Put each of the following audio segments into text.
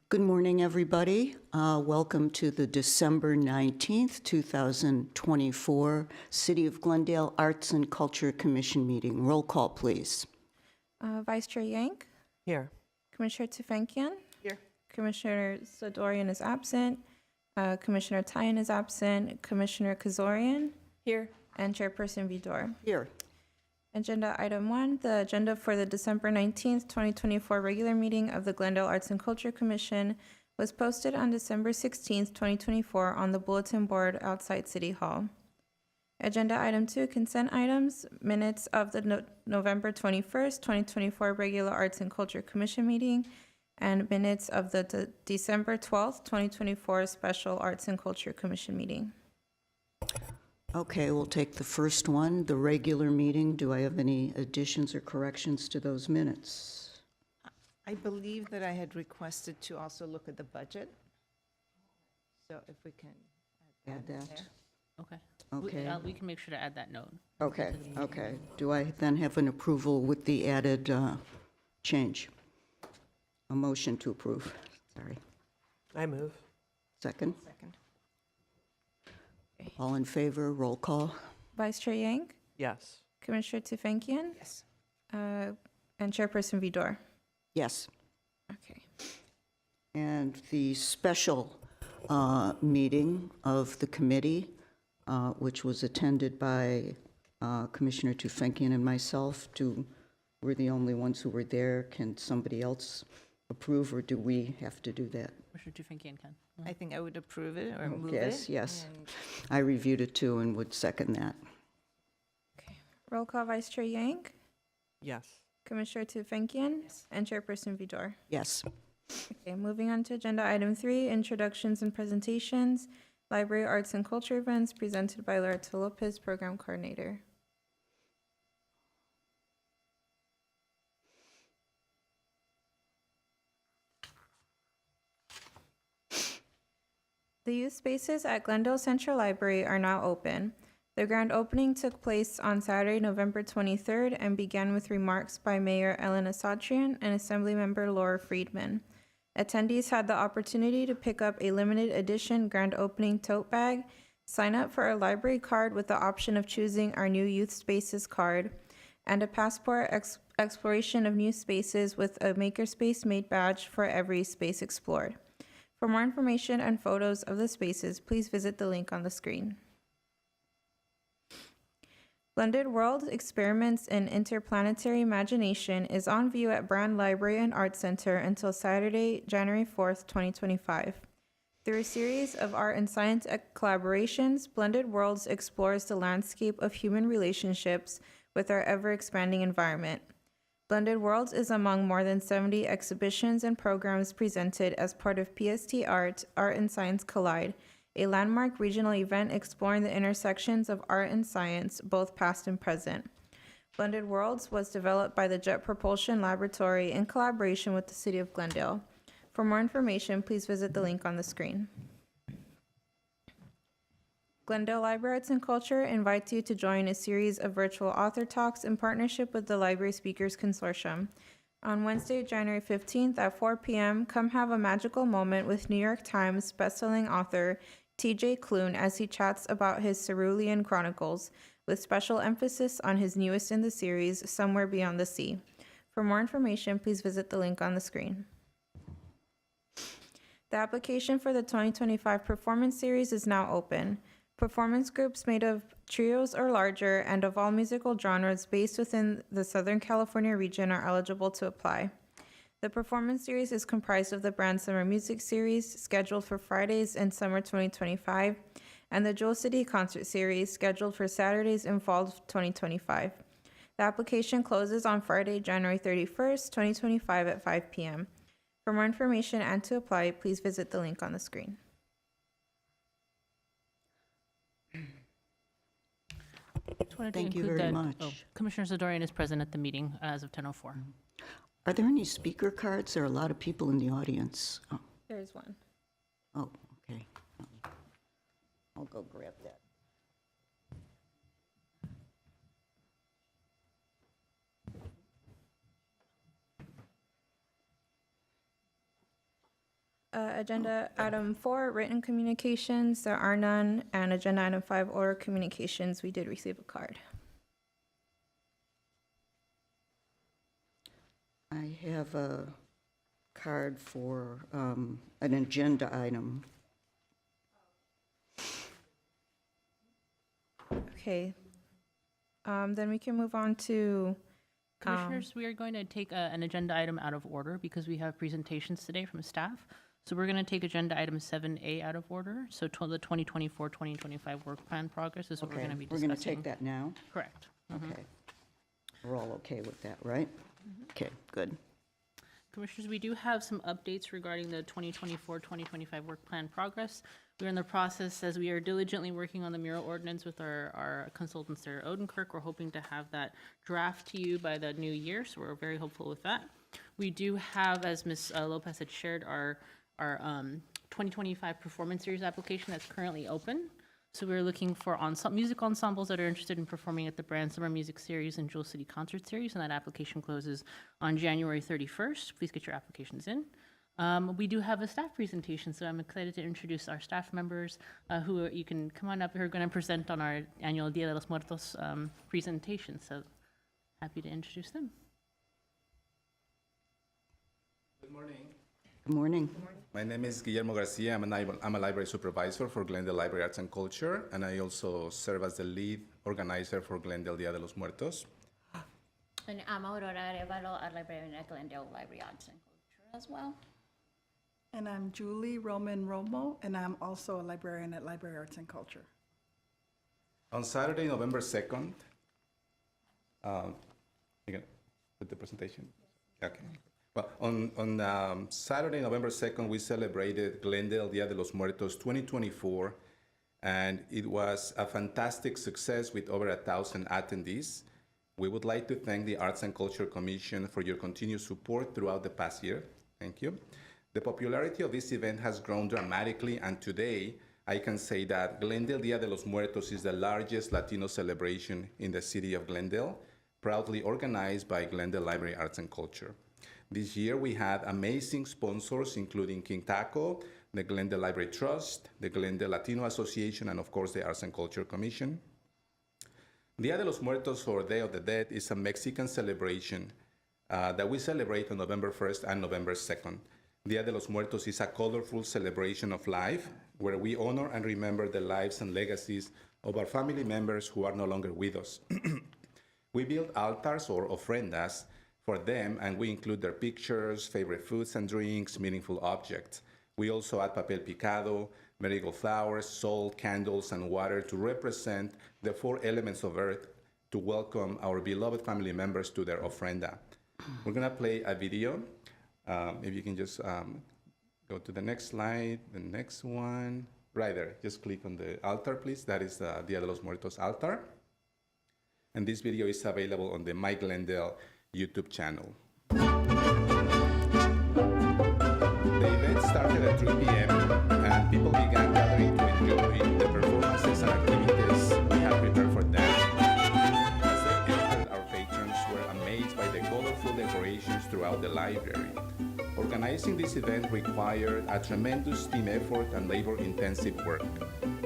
Good morning, everybody. Welcome to the December 19th, 2024 City of Glendale Arts and Culture Commission meeting. Roll call, please. Vice Chair Yank, Here. Commissioner Tufankian, Here. Commissioner Sadorian is absent, Commissioner Tyan is absent, Commissioner Kazorian, Here. and Chairperson Vidor. Here. Agenda item 1, the agenda for the December 19th, 2024 regular meeting of the Glendale Arts and Culture Commission was posted on December 16th, 2024 on the bulletin board outside City Hall. Agenda item 2, consent items, minutes of the November 21st, 2024 regular Arts and Culture Commission meeting, and minutes of the December 12th, 2024 special Arts and Culture Commission meeting. Okay, we'll take the first one, the regular meeting. Do I have any additions or corrections to those minutes? I believe that I had requested to also look at the budget. So if we can Add in that. there. Okay. Okay. We can make sure to add that note. Okay, okay. Do I then have an approval with the added change? A motion to approve, sorry. I move. Second? Second. All in favor, roll call? Vice Chair Yank, Yes. Commissioner Tufankian, Yes. and Chairperson Vidor. Yes. Okay. And the special meeting of the committee, which was attended by Commissioner Tufankian and myself, we're the only ones who were there. Can somebody else approve, or do we have to do that? Commissioner Tufankian can. I think I would approve it or move Yes, it. yes. and I reviewed it too and would second that. Roll call, Vice Chair Yank, Yes. Commissioner Tufankian, and Chairperson Vidor. Yes. Okay, moving on to agenda item 3, introductions and presentations, library arts and culture events presented by Loretta Lopez, program coordinator. The youth spaces at Glendale Central Library are now open. The grand opening took place on Saturday, November 23rd, and began with remarks by Mayor Ellen Asatrian and Assemblymember Laura Friedman. Attendees had the opportunity to pick up a limited edition grand opening tote bag, sign up for a library card with the option of choosing our new Youth Spaces card, and a passport exploration of new spaces with a Makerspace Made badge for every space explored. For more information and photos of the spaces, please visit the link on the screen. Blended World Experiments in Interplanetary Imagination is on view at Brand Library and Art Center until Saturday, January 4th, 2025. Through a series of art and science collaborations, Blended Worlds explores the landscape of human relationships with our ever-expanding environment. Blended Worlds is among more than 70 exhibitions and programs presented as part of PST Art and Science Collide, a landmark regional event exploring the intersections of art and science, both past and present. Blended Worlds was developed by the Jet Propulsion Laboratory in collaboration with the City of Glendale. For more information, please visit the link on the screen. Glendale Library Arts and Culture invites you to join a series of virtual author talks in partnership with the Library Speakers Consortium. On Wednesday, January 15th at 4 p.m., come have a magical moment with New York Times bestselling author T.J. Klune as he chats about his Cerulean Chronicles, with special emphasis on his newest in the series, Somewhere Beyond the Sea. For more information, please visit the link on the screen. The application for the 2025 performance series is now open. Performance groups made of trios or larger and of all musical genres based within the Southern California region are eligible to apply. The performance series is comprised of the Brand Summer Music Series, scheduled for Fridays in summer 2025, and the Jewel City Concert Series, scheduled for Saturdays in fall 2025. The application closes on Friday, January 31st, 2025 at 5 p.m. For more information and to apply, please visit the link on the screen. Thank you very much. Commissioner Zadorian is present at the meeting as of 10:04. Are there any speaker cards? There are a lot of people in the audience. There's one. Oh, okay. I'll go grab that. Agenda item 4, written communications, there are none. And agenda item 5, oral communications, we did receive a card. I have a card for an agenda item. Okay. Then we can move on to, Commissioners, we are going to take an agenda item out of order because we have presentations today from staff. So we're going to take agenda item 7A out of order. So the 2024-2025 work plan progress is what we're Okay, going to be we're discussing. going to take that now? Correct. Okay. We're all okay with that, right? Okay, good. Commissioners, we do have some updates regarding the 2024-2025 work plan progress. We're in the process, as we are diligently working on the mural ordinance with our consultant, Sarah Odenkirk. We're hoping to have that draft to you by the new year, so we're very hopeful with that. We do have, as Ms. Lopez had shared, our 2025 performance series application that's currently open. So we're looking for music ensembles that are interested in performing at the Brand Summer Music Series and Jewel City Concert Series, and that application closes on January 31st. Please get your applications in. We do have a staff presentation, so I'm excited to introduce our staff members you can come on up, who are going to present on our annual Dia de los Muertos presentation. So happy to introduce them. Good morning. Good morning. My name is Guillermo Garcia. I'm a library supervisor for Glendale Library Arts and Culture, and I also serve as the lead organizer for Glendale Dia de los Muertos. And I'm Aurora Arevalo, a librarian at Glendale Library Arts and Culture as well. And I'm Julie Roman Romo, and I'm also a librarian at Library Arts and Culture. On Saturday, November 2nd, you can put the presentation? Okay. Well, on Saturday, November 2nd, we celebrated Glendale Dia de los Muertos 2024, and it was a fantastic success with over 1,000 attendees. We would like to thank the Arts and Culture Commission for your continued support throughout the past year. Thank you. The popularity of this event has grown dramatically, and today I can say that Glendale Dia de los Muertos is the largest Latino celebration in the city of Glendale, proudly organized by Glendale Library Arts and Culture. This year we had amazing sponsors, including King Taco, the Glendale Library Trust, the Glendale Latino Association, and of course the Arts and Culture Commission. Dia de los Muertos, or Day of the Dead, is a Mexican celebration that we celebrate on November 1st and November 2nd. Dia de los Muertos is a colorful celebration of life where we honor and remember the lives and legacies of our family members who are no longer with us. We build altars or ofrendas for them, and we include their pictures, favorite foods and drinks, meaningful objects. We also add papel picado, marigold flowers, salt, candles, and water to represent the 4 elements of earth to welcome our beloved family members to their ofrenda. We're gonna play a video. If you can just go to the next slide, the next one. Right there, just click on the altar, please. That is the Dia de los Muertos altar. And this video is available on the My Glendale YouTube channel. The event started at 3 p.m. and people began gathering to enjoy the performances and activities we have prepared for them. As they entered, our patrons were amazed by the colorful decorations throughout the library. Organizing this event required a tremendous team effort and labor-intensive work,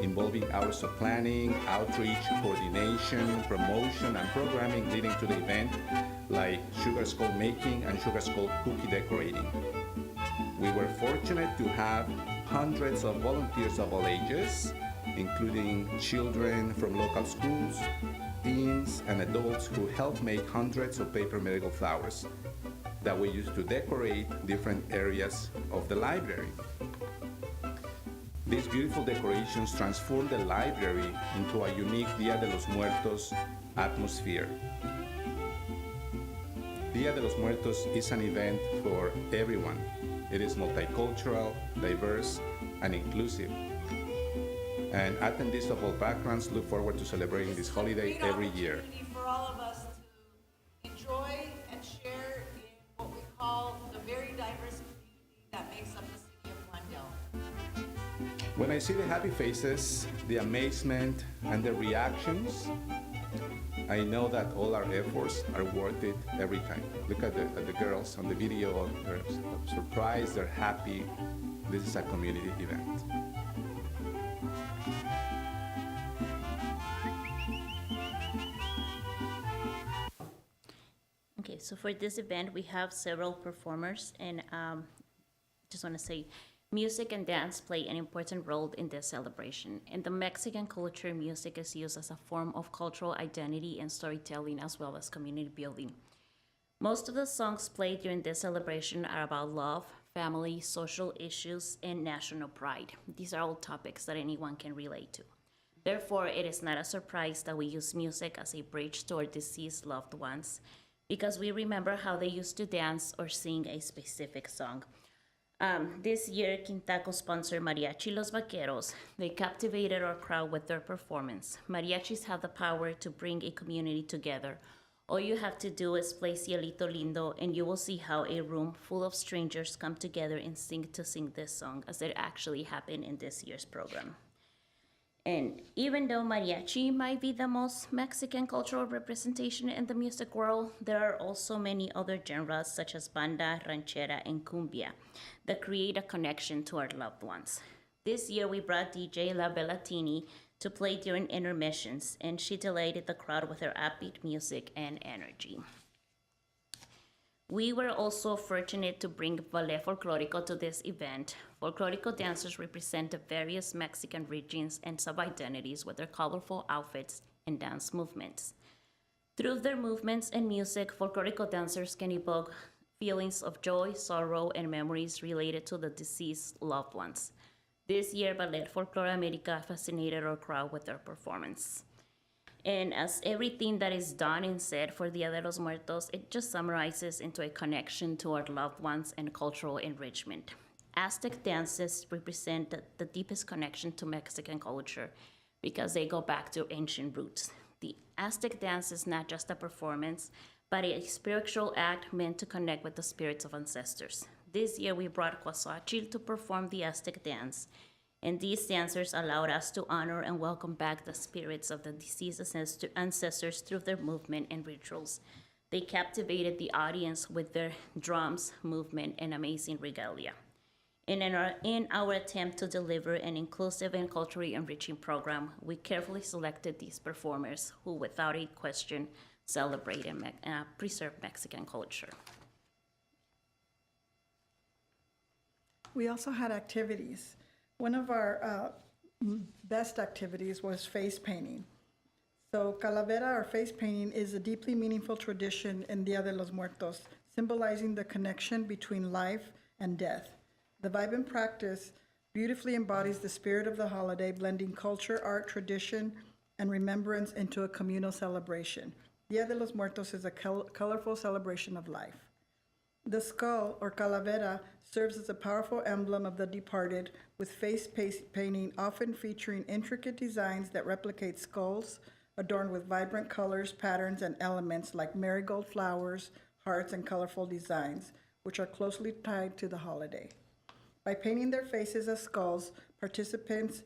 involving hours of planning, outreach, coordination, promotion, and programming leading to the event, like sugar skull making and sugar skull cookie decorating. We were fortunate to have hundreds of volunteers of all ages, including children from local schools, teens, and adults who helped make hundreds of paper marigold flowers that we used to decorate different areas of the library. These beautiful decorations transformed the library into a unique Dia de los Muertos atmosphere. Dia de los Muertos is an event for everyone. It is multicultural, diverse, and inclusive. And attendees of all backgrounds look forward to celebrating this holiday every year. For all of us to enjoy and share in what we call the very diverse community that makes up the city of Glendale. When I see the happy faces, the amazement, and the reactions, I know that all our efforts are worth it every time. Look at the girls on the video. They're surprised, they're happy. This is a community event. Okay, so for this event, we have several performers, and just want to say, music and dance play an important role in this celebration. In the Mexican culture, music is used as a form of cultural identity and storytelling, as well as community building. Most of the songs played during this celebration are about love, family, social issues, and national pride. These are all topics that anyone can relate to. Therefore, it is not a surprise that we use music as a bridge to our deceased loved ones, because we remember how they used to dance or sing a specific song. This year, Quintaco sponsored Mariachi Los Vaqueros. They captivated our crowd with their performance. Mariachis have the power to bring a community together. All you have to do is play Cielito Lindo, and you will see how a room full of strangers come together and sing this song, as it actually happened in this year's program. And even though mariachi might be the most Mexican cultural representation in the music world, there are also many other genres such as banda, ranchera, and cumbia that create a connection to our loved ones. This year we brought DJ La Bellatini to play during intermissions, and she delighted the crowd with her upbeat music and energy. We were also fortunate to bring Ballet Folklorico to this event. Folklorico dancers represent the various Mexican regions and sub-identities with their colorful outfits and dance movements. Through their movements and music, Folklorico dancers can evoke feelings of joy, sorrow, and memories related to the deceased loved ones. This year, Ballet Folklore America fascinated our crowd with their performance. And as everything that is done and said for Dia de los Muertos, it just summarizes into a connection to our loved ones and cultural enrichment. Aztec dances represent the deepest connection to Mexican culture because they go back to ancient roots. The Aztec dance is not just a performance, but a spiritual act meant to connect with the spirits of ancestors. This year, we brought Coahuachil to perform the Aztec dance, and these dancers allowed us to honor and welcome back the spirits of the deceased ancestors through their movement and rituals. They captivated the audience with their drums, movement, and amazing regalia. And in our attempt to deliver an inclusive and culturally enriching program, we carefully selected these performers who, without a question, celebrate and preserve Mexican culture. We also had activities. One of our best activities was face painting. So calavera or face painting is a deeply meaningful tradition in Dia de los Muertos, symbolizing the connection between life and death. The vibrant practice beautifully embodies the spirit of the holiday, blending culture, art, tradition, and remembrance into a communal celebration. Dia de los Muertos is a colorful celebration of life. The skull, or calavera, serves as a powerful emblem of the departed, with face painting often featuring intricate designs that replicate skulls, adorned with vibrant colors, patterns, and elements like marigold flowers, hearts, and colorful designs, which are closely tied to the holiday. By painting their faces as skulls, participants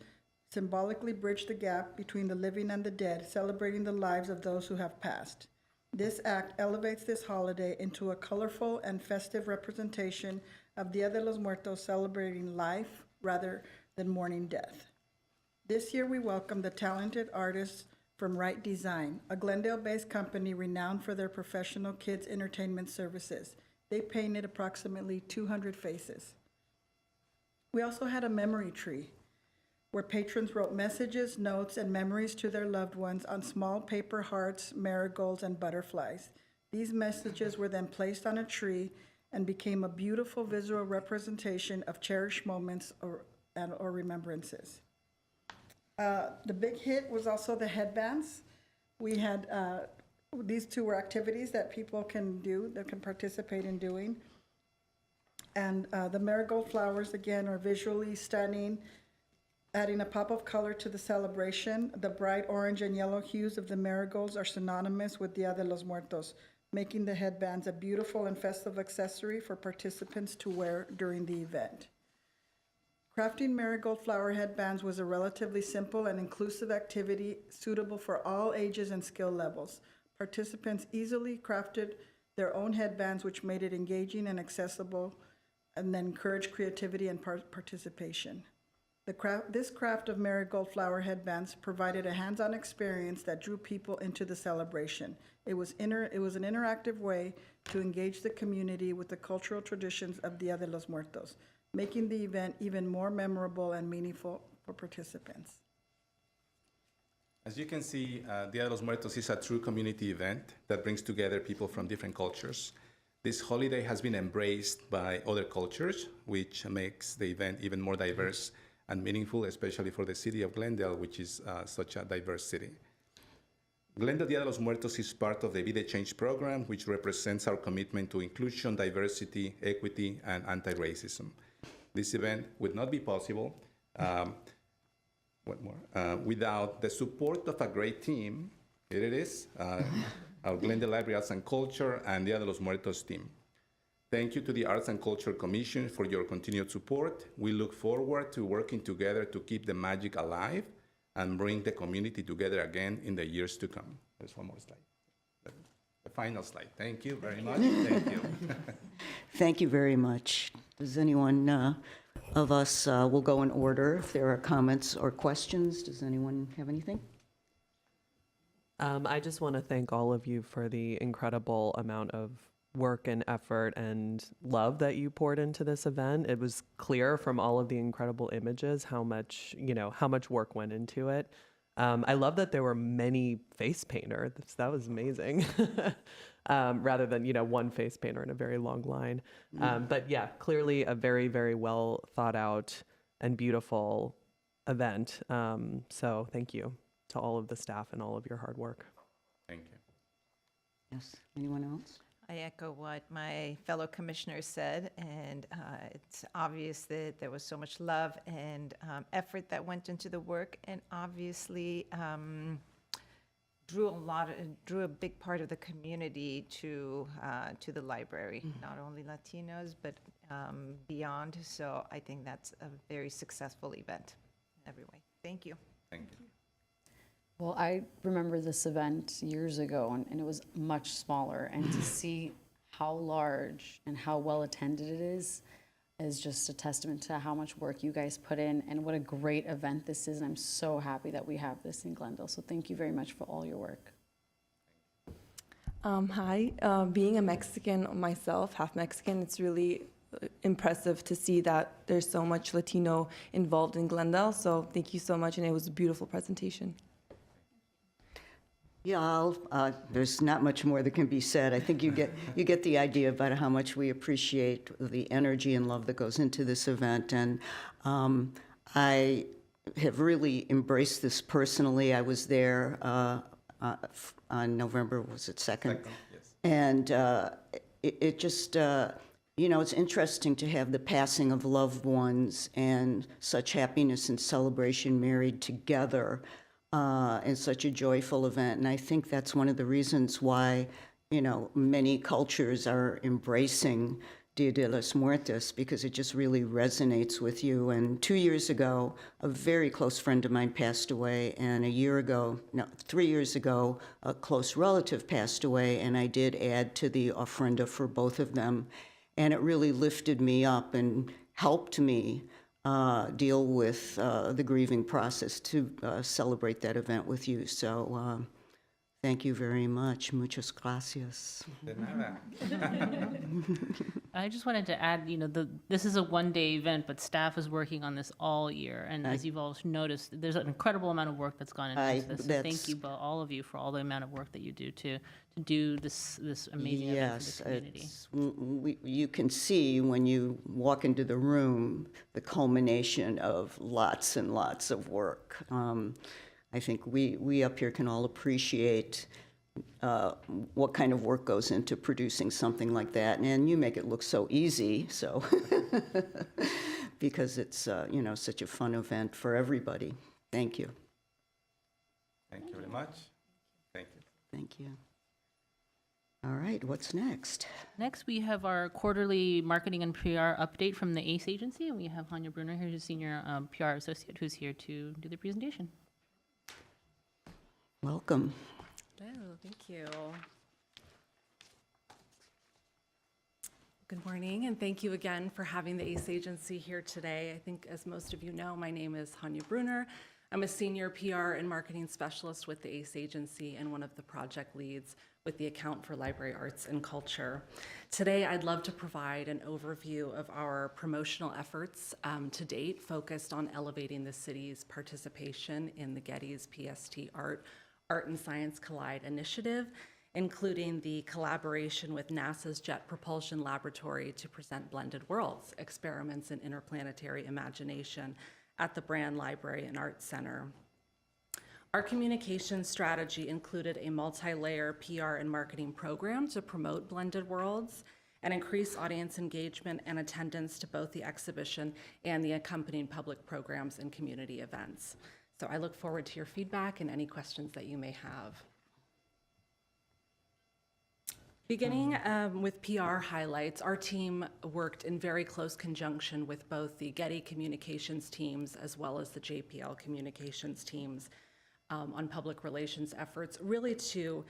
symbolically bridge the gap between the living and the dead, celebrating the lives of those who have passed. This act elevates this holiday into a colorful and festive representation of Dia de los Muertos, celebrating life rather than mourning death. This year, we welcome the talented artists from Right Design, a Glendale-based company renowned for their professional kids' entertainment services. They painted approximately 200 faces. We also had a memory tree, where patrons wrote messages, notes, and memories to their loved ones on small paper hearts, marigolds, and butterflies. These messages were then placed on a tree and became a beautiful visual representation of cherished moments or remembrances. The big hit was also the headbands. We had, these two were activities that people can do, that can participate in doing. And the marigold flowers, again, are visually stunning, adding a pop of color to the celebration. The bright orange and yellow hues of the marigolds are synonymous with Dia de los Muertos, making the headbands a beautiful and festive accessory for participants to wear during the event. Crafting marigold flower headbands was a relatively simple and inclusive activity suitable for all ages and skill levels. Participants easily crafted their own headbands, which made it engaging and accessible, and then encouraged creativity and participation. This craft of marigold flower headbands provided a hands-on experience that drew people into the celebration. It was an interactive way to engage the community with the cultural traditions of Dia de los Muertos, making the event even more memorable and meaningful for participants. As you can see, Dia de los Muertos is a true community event that brings together people from different cultures. This holiday has been embraced by other cultures, which makes the event even more diverse and meaningful, especially for the city of Glendale, which is such a diverse city. Glendale Dia de los Muertos is part of the Be the Change program, which represents our commitment to inclusion, diversity, equity, and anti-racism. This event would not be possible without the support of a great team. Here it is, our Glendale Library Arts and Culture and Dia de los Muertos team. Thank you to the Arts and Culture Commission for your continued support. We look forward to working together to keep the magic alive and bring the community together again in the years to come. There's one more slide. The final slide. Thank you very much. Thank you. Thank you very much. Does anyone of us, will go in order if there are comments or questions. Does anyone have anything? I just want to thank all of you for the incredible amount of work and effort and love that you poured into this event. It was clear from all of the incredible images how much work went into it. I love that there were many face painters. That was amazing. Rather than, one face painter in a very long line. But yeah, clearly a very, very well thought out and beautiful event. So thank you to all of the staff and all of your hard work. Thank you. Yes, anyone else? I echo what my fellow commissioners said, and it's obvious that there was so much love and effort that went into the work, and obviously drew a big part of the community to the library, not only Latinos but beyond. So I think that's a very successful event in every way. Thank you. Thank you. Well, I remember this event years ago, and it was much smaller. And to see how large and how well attended it is just a testament to how much work you guys put in and what a great event this is. And I'm so happy that we have this in Glendale. So thank you very much for all your work. Hi, being a Mexican myself, half Mexican, it's really impressive to see that there's so much Latino involved in Glendale. So thank you so much, and it was a beautiful presentation. Yeah, there's not much more that can be said. I think you get the idea about how much we appreciate the energy and love that goes into this event. And I have really embraced this personally. I was there on November, was it 2nd? Yes. And it just, it's interesting to have the passing of loved ones and such happiness and celebration married together. In such a joyful event. And I think that's one of the reasons why, many cultures are embracing Dia de los Muertos, because it just really resonates with you. And 2 years ago, a very close friend of mine passed away, and 3 years ago, a close relative passed away, and I did add to the ofrenda for both of them. And it really lifted me up and helped me deal with the grieving process to celebrate that event with you. So thank you very much. Muchas gracias. De nada. I just wanted to add, this is a one-day event, but staff is working on this all year. And as you've all noticed, there's an incredible amount of work that's gone into this. So thank you, all of you, for all the amount of work that you do to do this amazing event for the community. You can see when you walk into the room the culmination of lots and lots of work. I think we up here can all appreciate what kind of work goes into producing something like that, and you make it look so easy. So, because it's such a fun event for everybody. Thank you. Thank you very much. Thank you. Thank you. All right, what's next? Next, we have our quarterly marketing and PR update from the ACE agency, and we have Hanya Bruner here, who's Senior PR Associate, who's here to do the presentation. Welcome. Oh, thank you. Good morning, and thank you again for having the ACE Agency here today. I think, as most of you know, my name is Hanya Brunner. I'm a senior PR and marketing specialist with the ACE Agency and one of the project leads with the Account for Library Arts and Culture. Today, I'd love to provide an overview of our promotional efforts to date, focused on elevating the city's participation in the Getty's PST Art and Science Collide initiative, including the collaboration with NASA's Jet Propulsion Laboratory to present Blended Worlds, Experiments in Interplanetary Imagination at the Brand Library and Arts Center. Our communication strategy included a multi-layer PR and marketing program to promote Blended Worlds and increase audience engagement and attendance to both the exhibition and the accompanying public programs and community events. So I look forward to your feedback and any questions that you may have. Beginning with PR highlights, our team worked in very close conjunction with both the Getty Communications teams as well as the JPL Communications teams on public relations efforts, really to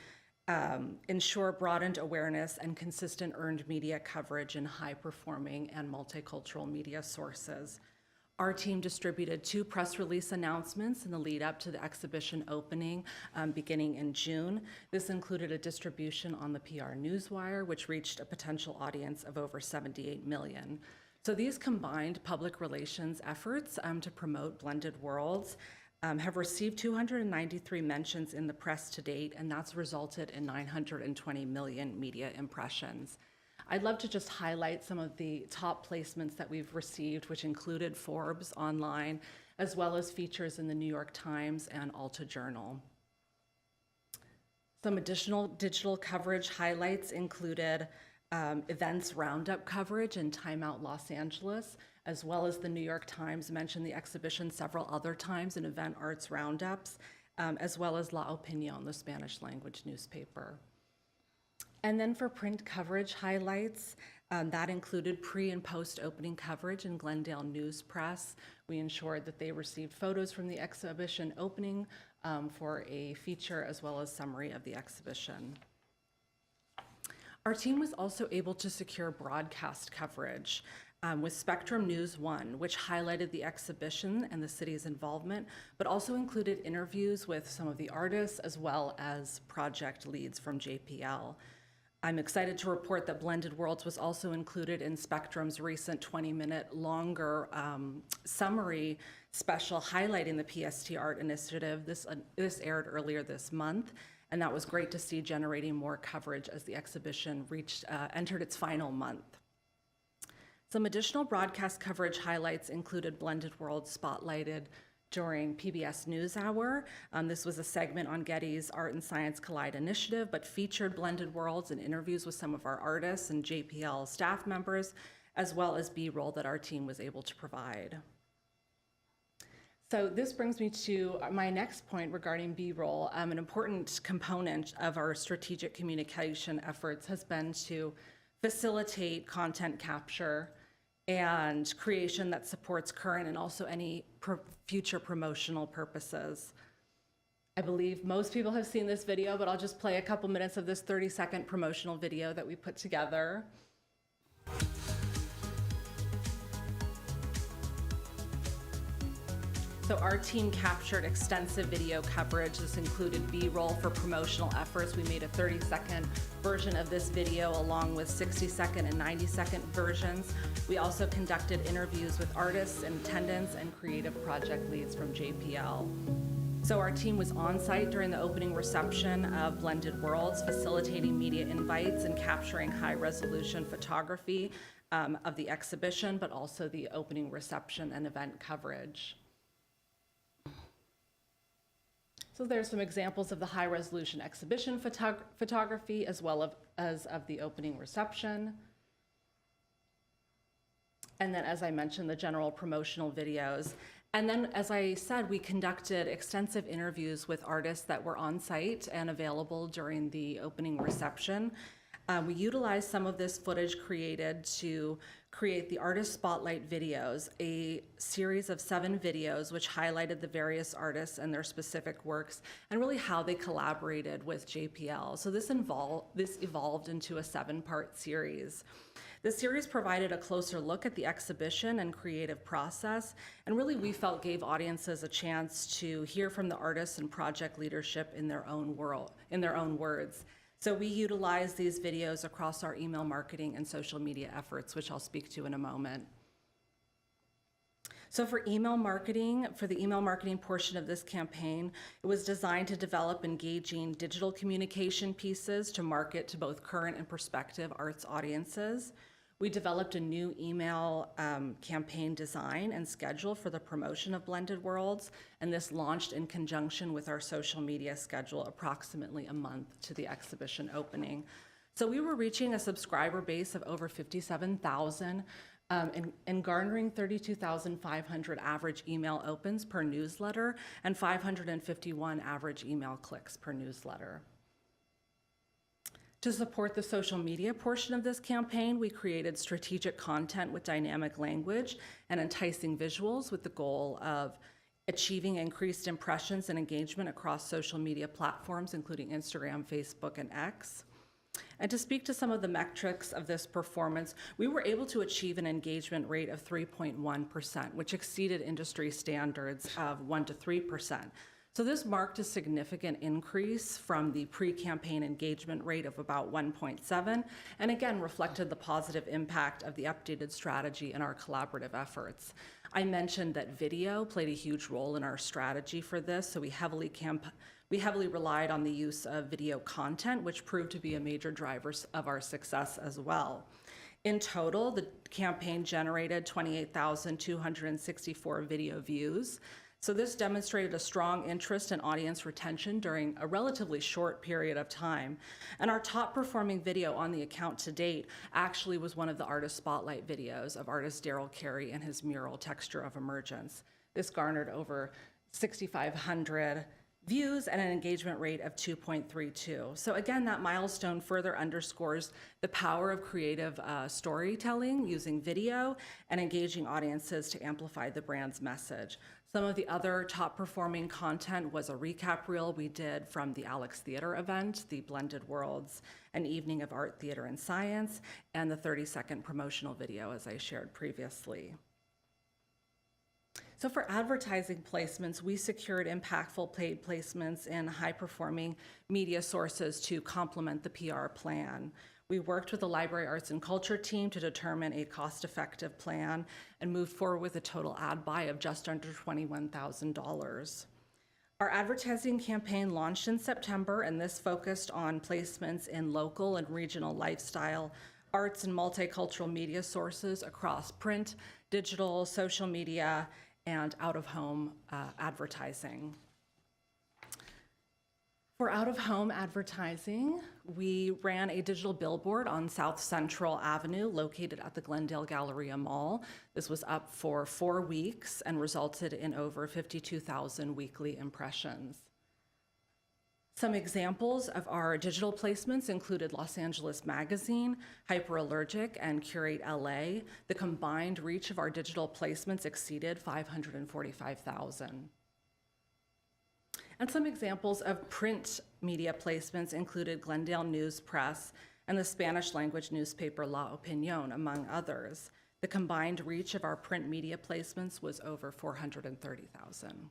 ensure broadened awareness and consistent earned media coverage in high-performing and multicultural media sources. Our team distributed 2 press release announcements in the lead up to the exhibition opening beginning in June. This included a distribution on the PR Newswire, which reached a potential audience of over 78 million. So these combined public relations efforts to promote Blended Worlds have received 293 mentions in the press to date, and that's resulted in 920 million media impressions. I'd love to just highlight some of the top placements that we've received, which included Forbes online, as well as features in the New York Times and Alta Journal. Some additional digital coverage highlights included events roundup coverage in Time Out Los Angeles, as well as the New York Times mentioned the exhibition several other times in event arts roundups, as well as La Opinión, the Spanish language newspaper. And then for print coverage highlights, that included pre and post opening coverage in Glendale News Press. We ensured that they received photos from the exhibition opening for a feature as well as summary of the exhibition. Our team was also able to secure broadcast coverage with Spectrum News 1, which highlighted the exhibition and the city's involvement, but also included interviews with some of the artists as well as project leads from JPL. I'm excited to report that Blended Worlds was also included in Spectrum's recent 20-minute longer summary special highlighting the PST Art Initiative. This aired earlier this month, and that was great to see, generating more coverage as the exhibition entered its final month. Some additional broadcast coverage highlights included Blended Worlds spotlighted during PBS NewsHour. This was a segment on Getty's Art and Science Collide initiative, but featured Blended Worlds and interviews with some of our artists and JPL staff members, as well as B-roll that our team was able to provide. So this brings me to my next point regarding B-roll. An important component of our strategic communication efforts has been to facilitate content capture and creation that supports current and also any future promotional purposes. I believe most people have seen this video, but I'll just play a couple minutes of this 30-second promotional video that we put together. So our team captured extensive video coverage. This included B-roll for promotional efforts. We made a 30-second version of this video along with 60-second and 90-second versions. We also conducted interviews with artists in attendance and creative project leads from JPL. So our team was on site during the opening reception of Blended Worlds, facilitating media invites and capturing high-resolution photography of the exhibition, but also the opening reception and event coverage. So there's some examples of the high-resolution exhibition photography as well as of the opening reception. And then, as I mentioned, the general promotional videos. And then, as I said, we conducted extensive interviews with artists that were on site and available during the opening reception. We utilized some of this footage created to create the Artist Spotlight videos, a series of 7 videos which highlighted the various artists and their specific works and really how they collaborated with JPL. So this evolved into a 7-part series. The series provided a closer look at the exhibition and creative process, and really we felt gave audiences a chance to hear from the artists and project leadership in their own words. So we utilized these videos across our email marketing and social media efforts, which I'll speak to in a moment. So for the email marketing portion of this campaign, it was designed to develop engaging digital communication pieces to market to both current and prospective arts audiences. We developed a new email campaign design and schedule for the promotion of Blended Worlds, and this launched in conjunction with our social media schedule approximately a month to the exhibition opening. So we were reaching a subscriber base of over 57,000 and garnering 32,500 average email opens per newsletter and 551 average email clicks per newsletter. To support the social media portion of this campaign, we created strategic content with dynamic language and enticing visuals with the goal of achieving increased impressions and engagement across social media platforms, including Instagram, Facebook, and X. And to speak to some of the metrics of this performance, we were able to achieve an engagement rate of 3.1%, which exceeded industry standards of 1 to 3%. So this marked a significant increase from the pre-campaign engagement rate of about 1.7, and again reflected the positive impact of the updated strategy in our collaborative efforts. I mentioned that video played a huge role in our strategy for this, so we heavily relied on the use of video content, which proved to be a major driver of our success as well. In total, the campaign generated 28,264 video views. So this demonstrated a strong interest and audience retention during a relatively short period of time. And our top performing video on the account to date actually was one of the Artist Spotlight videos of artist Daryl Carey and his mural Texture of Emergence. This garnered over 6,500 views and an engagement rate of 2.32. So again, that milestone further underscores the power of creative storytelling using video and engaging audiences to amplify the brand's message. Some of the other top performing content was a recap reel we did from the Alex Theater event, the Blended Worlds, an evening of art, theater, and science, and the 30-second promotional video, as I shared previously. So for advertising placements, we secured impactful paid placements in high-performing media sources to complement the PR plan. We worked with the Library Arts and Culture team to determine a cost-effective plan and moved forward with a total ad buy of just under $21,000. Our advertising campaign launched in September, and this focused on placements in local and regional lifestyle, arts, and multicultural media sources across print, digital, social media, and out-of-home advertising. For out-of-home advertising, we ran a digital billboard on South Central Avenue located at the Glendale Galleria Mall. This was up for 4 weeks and resulted in over 52,000 weekly impressions. Some examples of our digital placements included Los Angeles Magazine, Hyperallergic, and Curate LA. The combined reach of our digital placements exceeded 545,000. And some examples of print media placements included Glendale News Press and the Spanish language newspaper La Opinión, among others. The combined reach of our print media placements was over 430,000.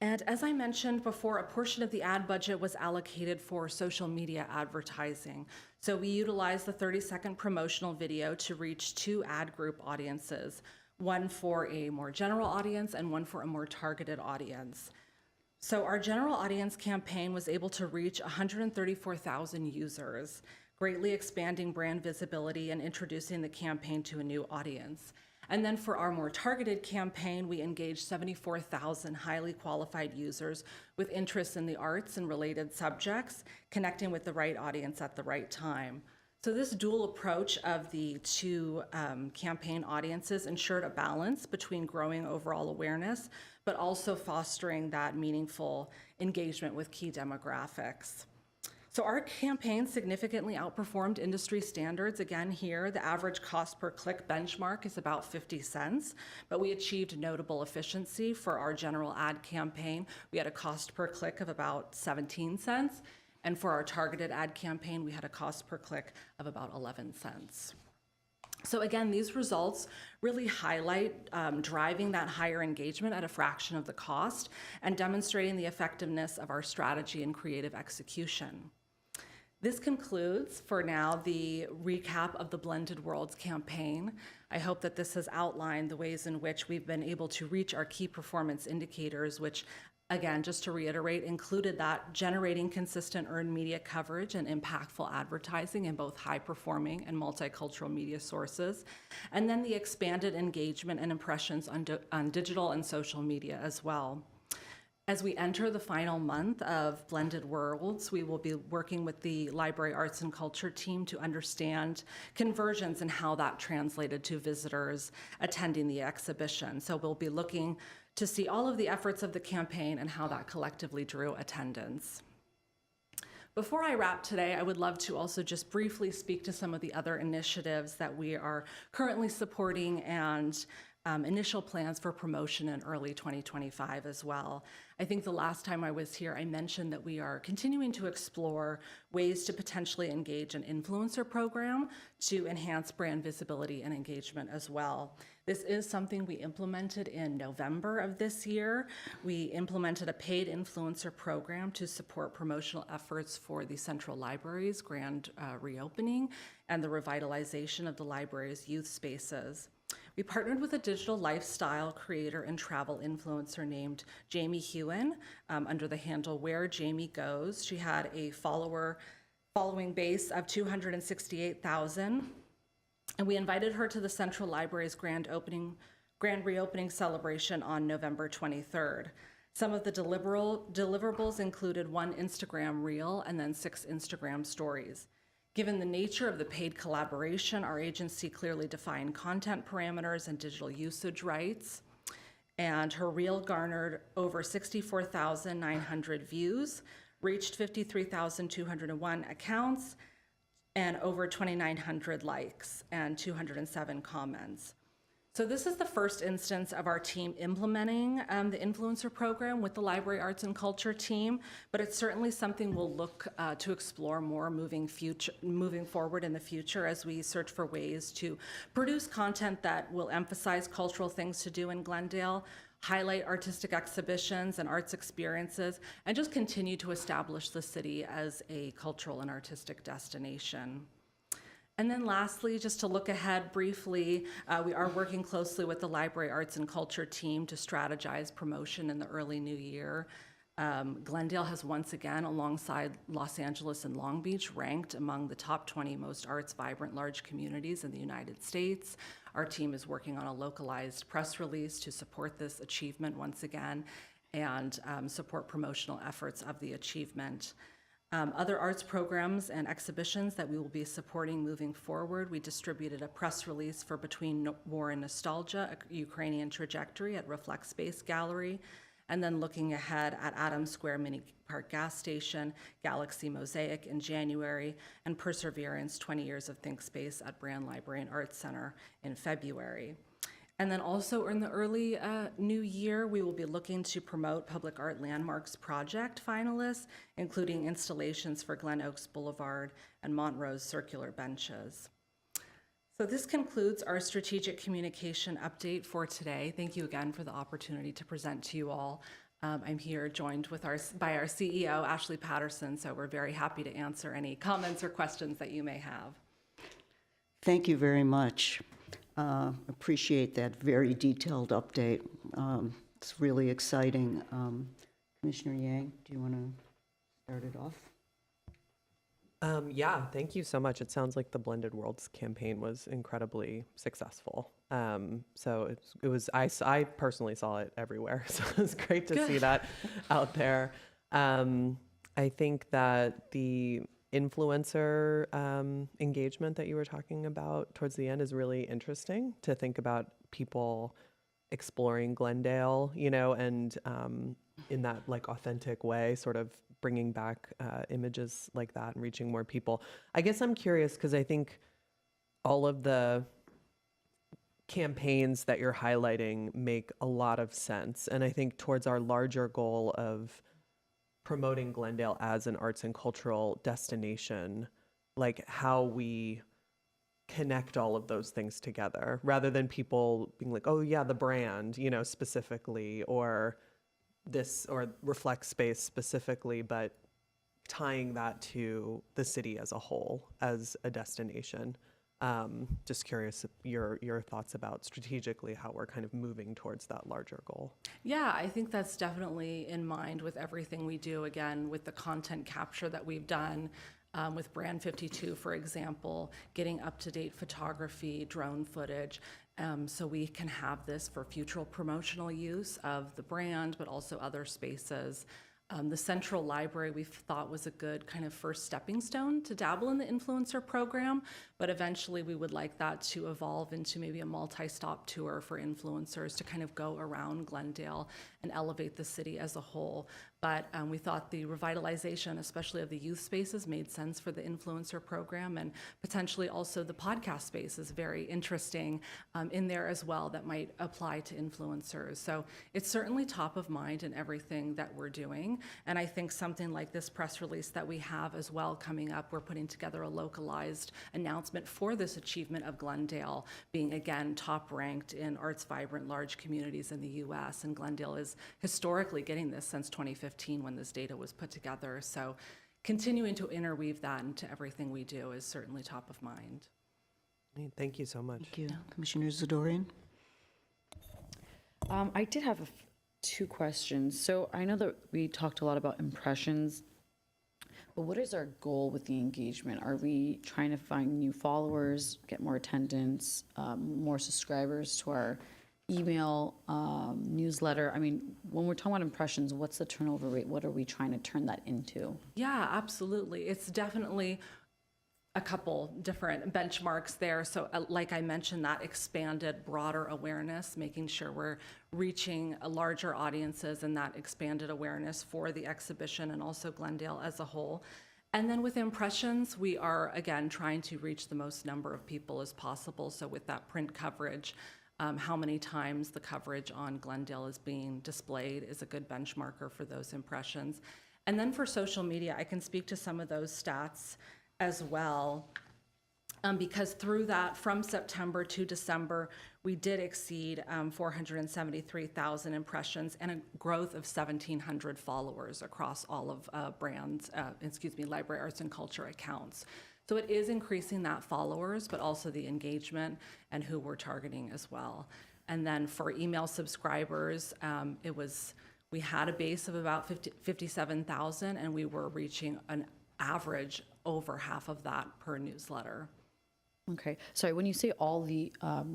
And as I mentioned before, a portion of the ad budget was allocated for social media advertising. So we utilized the 30-second promotional video to reach 2 ad group audiences, one for a more general audience and one for a more targeted audience. So our general audience campaign was able to reach 134,000 users, greatly expanding brand visibility and introducing the campaign to a new audience. And then for our more targeted campaign, we engaged 74,000 highly qualified users with interests in the arts and related subjects, connecting with the right audience at the right time. So this dual approach of the 2 campaign audiences ensured a balance between growing overall awareness, but also fostering that meaningful engagement with key demographics. So our campaign significantly outperformed industry standards. Again, here, the average cost per click benchmark is about 50 cents, but we achieved notable efficiency for our general ad campaign. We had a cost per click of about 17 cents, and for our targeted ad campaign, we had a cost per click of about 11 cents. So again, these results really highlight driving that higher engagement at a fraction of the cost and demonstrating the effectiveness of our strategy and creative execution. This concludes, for now, the recap of the Blended Worlds campaign. I hope that this has outlined the ways in which we've been able to reach our key performance indicators, which, again, just to reiterate, included that generating consistent earned media coverage and impactful advertising in both high-performing and multicultural media sources, and then the expanded engagement and impressions on digital and social media as well. As we enter the final month of Blended Worlds, we will be working with the Library Arts and Culture team to understand conversions and how that translated to visitors attending the exhibition. So we'll be looking to see all of the efforts of the campaign and how that collectively drew attendance. Before I wrap today, I would love to also just briefly speak to some of the other initiatives that we are currently supporting and initial plans for promotion in early 2025 as well. I think the last time I was here, I mentioned that we are continuing to explore ways to potentially engage an influencer program to enhance brand visibility and engagement as well. This is something we implemented in November of this year. We implemented a paid influencer program to support promotional efforts for the Central Library's grand reopening and the revitalization of the library's youth spaces. We partnered with a digital lifestyle creator and travel influencer named Jamie Hewen under the handle Where Jamie Goes. She had a following base of 268,000, and we invited her to the Central Library's grand reopening celebration on November 23rd. Some of the deliverables included 1 Instagram reel and then 6 Instagram stories. Given the nature of the paid collaboration, our agency clearly defined content parameters and digital usage rights, and her reel garnered over 64,900 views, reached 53,201 accounts, and over 2,900 likes and 207 comments. So this is the first instance of our team implementing the influencer program with the Library Arts and Culture team, but it's certainly something we'll look to explore more moving forward in the future as we search for ways to produce content that will emphasize cultural things to do in Glendale, highlight artistic exhibitions and arts experiences, and just continue to establish the city as a cultural and artistic destination. And then lastly, just to look ahead briefly, we are working closely with the Library Arts and Culture team to strategize promotion in the early new year. Glendale has once again, alongside Los Angeles and Long Beach, ranked among the top 20 most arts vibrant large communities in the United States. Our team is working on a localized press release to support this achievement once again and support promotional efforts of the achievement. Other arts programs and exhibitions that we will be supporting moving forward, we distributed a press release for Between War and Nostalgia, a Ukrainian Trajectory at Reflect Space Gallery, and then looking ahead at Adams Square Mini Park Gas Station, Galaxy Mosaic in January, and Perseverance, 20 Years of Think Space at Brand Library and Arts Center in February. And then also in the early new year, we will be looking to promote Public Art Landmarks Project finalists, including installations for Glen Oaks Boulevard and Montrose Circular Benches. So this concludes our strategic communication update for today. Thank you again for the opportunity to present to you all. I'm here joined by our CEO, Ashley Patterson, so we're very happy to answer any comments or questions that you may have. Thank you very much. Appreciate that very detailed update. It's really exciting. Commissioner Yang, do you want to start it off? Yeah, thank you so much. It sounds like the Blended Worlds campaign was incredibly successful. So I personally saw it everywhere. So it was great to see that out there. I think that the influencer engagement that you were talking about towards the end is really interesting to think about people exploring Glendale, and in that like authentic way, sort of bringing back images like that and reaching more people. I guess I'm curious because I think all of the campaigns that you're highlighting make a lot of sense. And I think towards our larger goal of promoting Glendale as an arts and cultural destination, like how we connect all of those things together rather than people being like, oh yeah, the brand, you know, specifically, or this, or Reflect Space specifically, but tying that to the city as a whole, as a destination. Just curious your thoughts about strategically how we're kind of moving towards that larger goal. Yeah, I think that's definitely in mind with everything we do, again, with the content capture that we've done. With Brand 52, for example, getting up-to-date photography, drone footage, so we can have this for future promotional use of the brand, but also other spaces. The Central Library we thought was a good kind of first stepping stone to dabble in the influencer program, but eventually we would like that to evolve into maybe a multi-stop tour for influencers to kind of go around Glendale and elevate the city as a whole. But we thought the revitalization, especially of the youth spaces, made sense for the influencer program, and potentially also the podcast space is very interesting in there as well that might apply to influencers. So it's certainly top of mind in everything that we're doing. And I think something like this press release that we have as well coming up, we're putting together a localized announcement for this achievement of Glendale being, again, top ranked in arts vibrant large communities in the US. And Glendale is historically getting this since 2015 when this data was put together. So continuing to interweave that into everything we do is certainly top of mind. Thank you so much. Thank you. Commissioner Zadorian? I did have two questions. So I know that we talked a lot about impressions, but what is our goal with the engagement? Are we trying to find new followers, get more attendance, more subscribers to our email newsletter? I mean, when we're talking about impressions, what's the turnover rate? What are we trying to turn that into? Yeah, absolutely. It's definitely a couple different benchmarks there. So like I mentioned, that expanded broader awareness, making sure we're reaching larger audiences and that expanded awareness for the exhibition and also Glendale as a whole. And then with impressions, we are, again, trying to reach the most number of people as possible. So with that print coverage, how many times the coverage on Glendale is being displayed is a good benchmarker for those impressions. And then for social media, I can speak to some of those stats as well, because through that, from September to December, we did exceed 473,000 impressions and a growth of 1,700 followers across all of Library Arts and Culture accounts. So it is increasing that followers, but also the engagement and who we're targeting as well. And then for email subscribers, we had a base of about 57,000, and we were reaching an average over half of that per newsletter. Okay. Sorry, when you say all the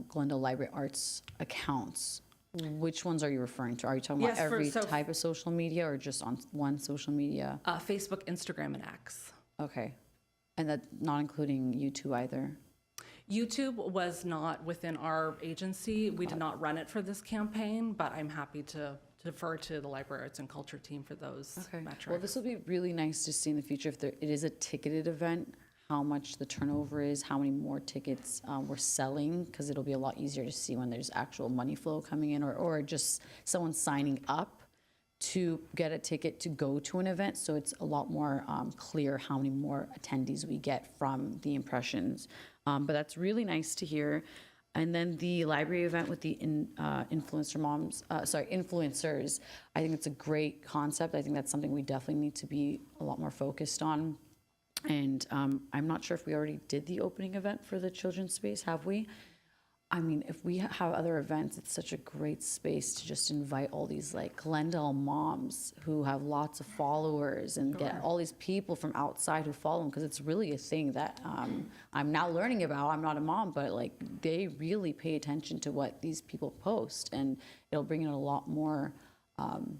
Glendale Library Arts accounts, which ones are you referring to? Are you talking about every type of social media or just on one social media? Facebook, Instagram, and X. Okay. And that not including YouTube either? YouTube was not within our agency. We did not run it for this campaign, but I'm happy to defer to the Library Arts and Culture team for those metrics. Well, this will be really nice to see in the future if it is a ticketed event, how much the turnover is, how many more tickets we're selling, because it'll be a lot easier to see when there's actual money flow coming in or just someone signing up to get a ticket to go to an event. So it's a lot more clear how many more attendees we get from the impressions. But that's really nice to hear. And then the library event with the influencers, I think it's a great concept. I think that's something we definitely need to be a lot more focused on. And I'm not sure if we already did the opening event for the children's space, have we? I mean, if we have other events, it's such a great space to just invite all these like Glendale moms who have lots of followers and get all these people from outside who follow them, because it's really a thing that I'm now learning about. I'm not a mom, but like they really pay attention to what these people post, and it'll bring in a lot more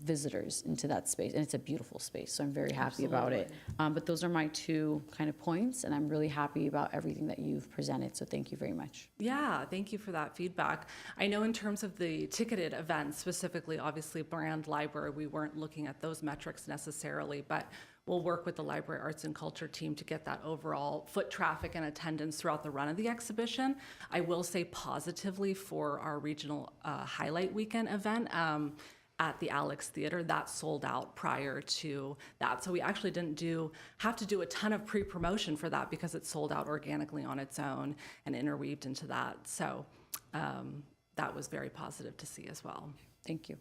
visitors into that space, and it's a beautiful space, so I'm very happy about it. But those are my two kind of points, and I'm really happy about everything that you've presented, so thank you very much. Yeah, thank you for that feedback. I know in terms of the ticketed events, specifically, obviously Brand Library, we weren't looking at those metrics necessarily, but we'll work with the Library Arts and Culture team to get that overall foot traffic and attendance throughout the run of the exhibition. I will say positively for our regional highlight weekend event, at the Alex Theater, that sold out prior to that. So we actually didn't have to do a ton of pre-promotion for that because it sold out organically on its own and interweaved into that. So that was very positive to see as well. Thank you.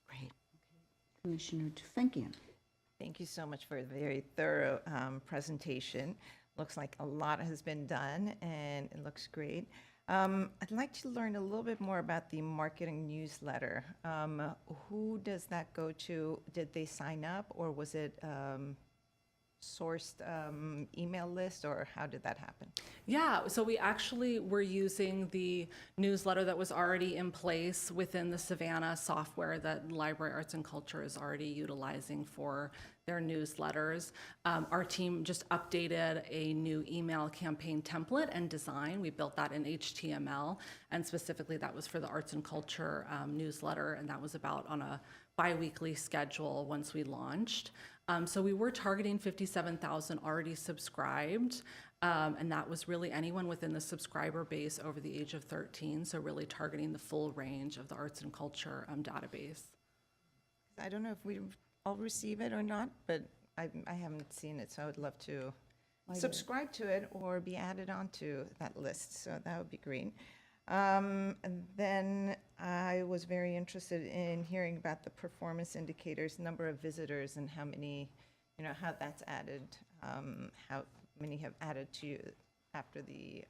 Great. Commissioner Tufenkian. Thank you so much for a very thorough presentation. Looks like a lot has been done, and it looks great. I'd like to learn a little bit more about the marketing newsletter. Who does that go to? Did they sign up, or was it sourced email list, or how did that happen? Yeah, so we actually were using the newsletter that was already in place within the Savannah software that Library Arts and Culture is already utilizing for their newsletters. Our team just updated a new email campaign template and design. We built that in HTML, and specifically that was for the Arts and Culture newsletter, and that was about on a bi-weekly schedule once we launched. So we were targeting 57,000 already subscribed, and that was really anyone within the subscriber base over the age of 13, so really targeting the full range of the Arts and Culture database. I don't know if we all receive it or not, but I haven't seen it, so I would love to subscribe to it or be added onto that list, so that would be great. And then I was very interested in hearing about the performance indicators, number of visitors, and how many, how that's added, how many have added to you after the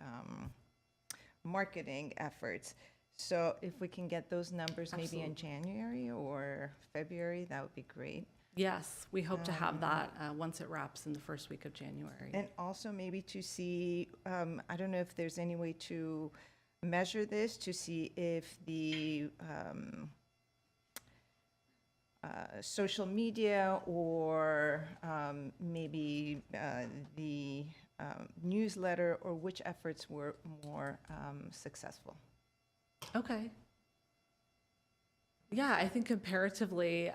marketing efforts. So if we can get those numbers maybe in January or February, that would be great. Yes, we hope to have that once it wraps in the first week of January. And also maybe to see, I don't know if there's any way to measure this, to see if the social media or maybe the newsletter, or which efforts were more successful. Okay. Yeah, I think comparatively,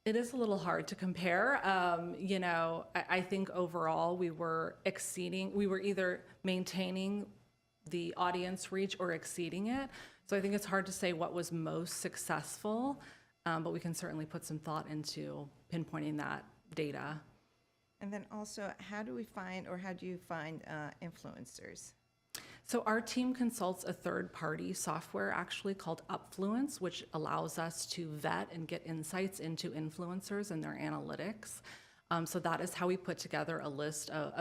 it is a little hard to compare. I think overall we were either maintaining the audience reach or exceeding it. So I think it's hard to say what was most successful, but we can certainly put some thought into pinpointing that data. And then also, how do you find influencers? So our team consults a third-party software actually called Upfluence, which allows us to vet and get insights into influencers and their analytics. So that is how we put together a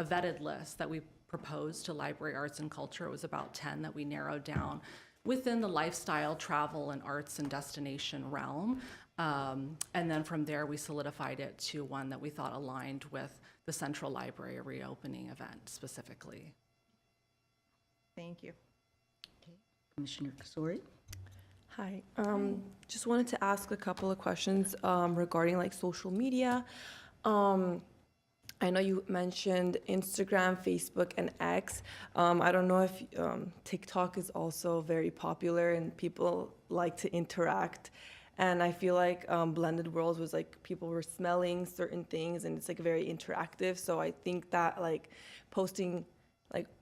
vetted list that we proposed to Library Arts and Culture. It was about 10 that we narrowed down within the lifestyle, travel, and arts and destination realm. And then from there, we solidified it to one that we thought aligned with the Central Library reopening event specifically. Thank you. Okay. Commissioner Kasori. Hi. Just wanted to ask a couple of questions regarding social media. I know you mentioned Instagram, Facebook, and X. I don't know if TikTok is also very popular and people like to interact. And I feel like Blended Worlds was people were smelling certain things, and it's very interactive. So I think that posting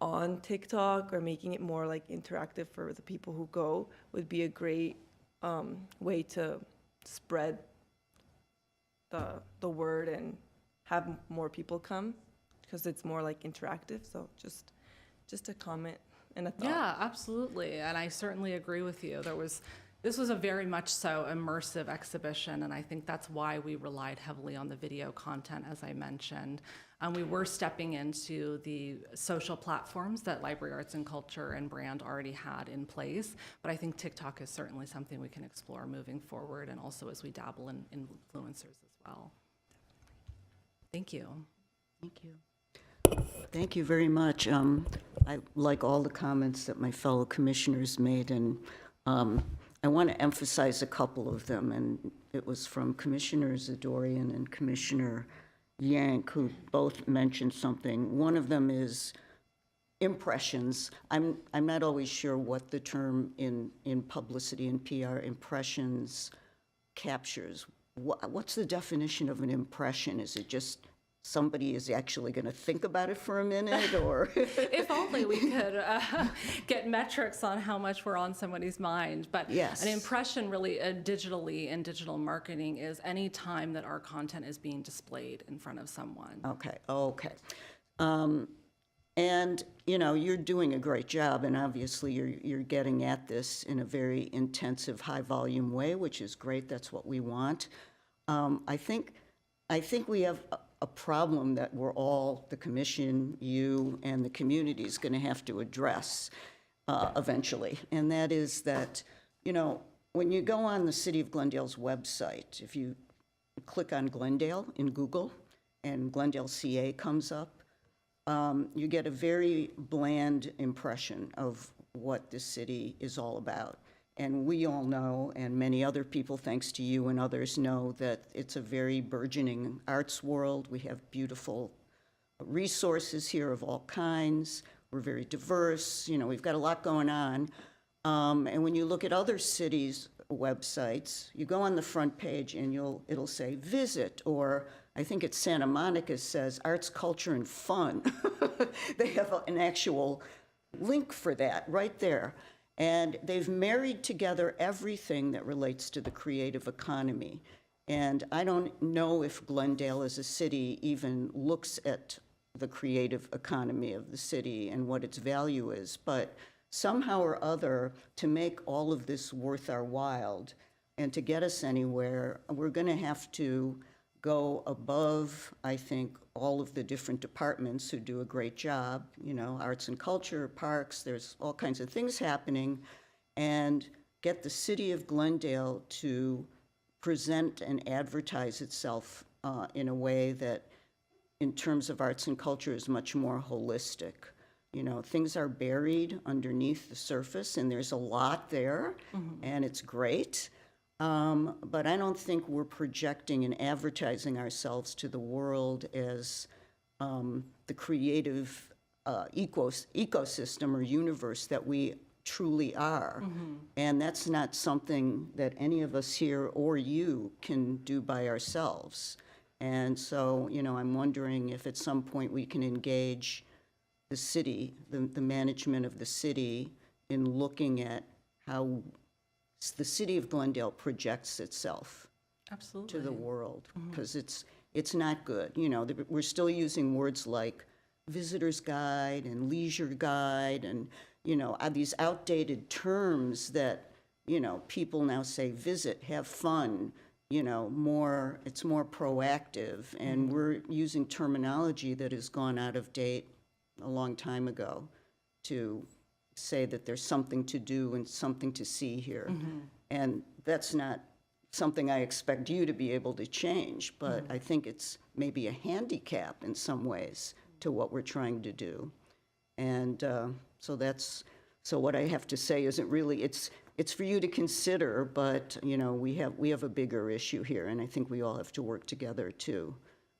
on TikTok or making it more interactive for the people who go would be a great way to spread the word and have more people come, because it's more interactive. So just a comment and a thought. Yeah, absolutely. And I certainly agree with you. This was a very much so immersive exhibition, and I think that's why we relied heavily on the video content, as I mentioned. We were stepping into the social platforms that Library Arts and Culture and Brand already had in place, but I think TikTok is certainly something we can explore moving forward, and also as we dabble in influencers as well. Thank you. Thank you. Thank you very much. I like all the comments that my fellow commissioners made, and I want to emphasize a couple of them, and it was from Commissioner Zadorian and Commissioner Yank, who both mentioned something. One of them is impressions. I'm not always sure what the term in publicity and PR impressions captures, what's the definition of an impression? Is it just somebody is actually going to think about it for a minute, or? If only we could get metrics on how much we're on somebody's mind. But Yes. an impression really digitally in digital marketing is any time that our content is being displayed in front of someone. Okay. And, you know, you're doing a great job, and obviously you're getting at this in a very intensive, high-volume way, which is great. That's what we want. I think we have a problem that we're all, the commission, you, and the community is going to have to address eventually. And that is that, you know, when you go on the City of Glendale's website, if you click on Glendale in Google and Glendale CA comes up, you get a very bland impression of what the city is all about. And we all know, and many other people, thanks to you and others, know that it's a very burgeoning arts world. We have beautiful resources here of all kinds. We're very diverse. You know, we've got a lot going on. And when you look at other cities' websites, you go on the front page and it'll say visit, or I think it's Santa Monica says arts, culture, and fun. They have an actual link for that right there. And they've married together everything that relates to the creative economy. And I don't know if Glendale as a city even looks at the creative economy of the city and what its value is, but somehow or other, to make all of this worth our while and to get us anywhere, we're going to have to go above, I think, all of the different departments who do a great job, you know, arts and culture, parks, there's all kinds of things happening, and get the city of Glendale to present and advertise itself in a way that, in terms of arts and culture, is much more holistic. You know, things are buried underneath the surface, and there's a lot there, and it's great. But I don't think we're projecting and advertising ourselves to the world as the creative ecosystem or universe that we truly are. And that's not something that any of us here or you can do by ourselves. And so, you know, I'm wondering if at some point we can engage the city, the management of the city, in looking at how the city of Glendale projects itself Absolutely. to the world, because it's not good. You know, we're still using words like visitor's guide and leisure guide and, you know, these outdated terms that, you know, people now say visit, have fun, you know, it's more proactive. And we're using terminology that has gone out of date a long time ago to say that there's something to do and something to see here. And that's not something I expect you to be able to change, but I think it's maybe a handicap in some ways to what we're trying to do. And so what I have to say isn't really, it's for you to consider, but, you know, we have a bigger issue here, and I think we all have to work together to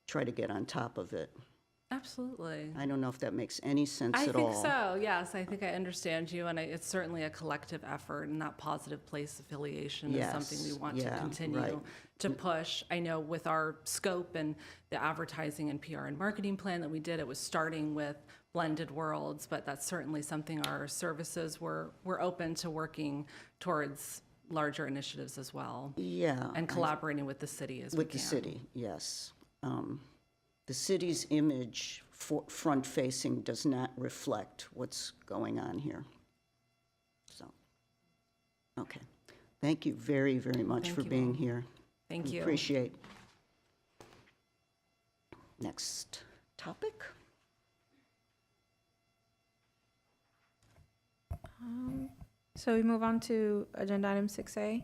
try to get on top of it. Absolutely. I don't know if that makes any sense I at all. think so, yes. I think I understand you, and it's certainly a collective effort, and that positive place affiliation is something we want to continue to push. I know with our scope and the advertising and PR and marketing plan that we did, it was starting with blended worlds, but that's certainly something our services were open to working towards larger initiatives as well. Yeah. And collaborating with the city as we can. With the city, yes. The city's image, front-facing, does not reflect what's going on here. So, okay. Thank you very, very much Thank for you being all. here. Thank you. Appreciate. Next topic? So we move on to agenda item 6A.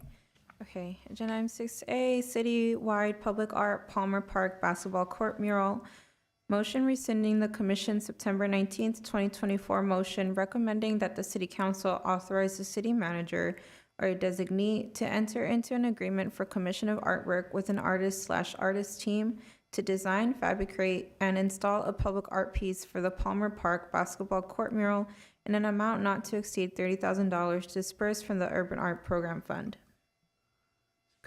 Okay, agenda item 6A, citywide public art Palmer Park basketball court mural. Motion rescinding the commission's September 19th, 2024 motion recommending that the city council authorize the city manager or a designee to enter into an agreement for commission of artwork with an artist/artist team to design, fabricate, and install a public art piece for the Palmer Park basketball court mural in an amount not to exceed $30,000 dispersed from the Urban Art Program Fund.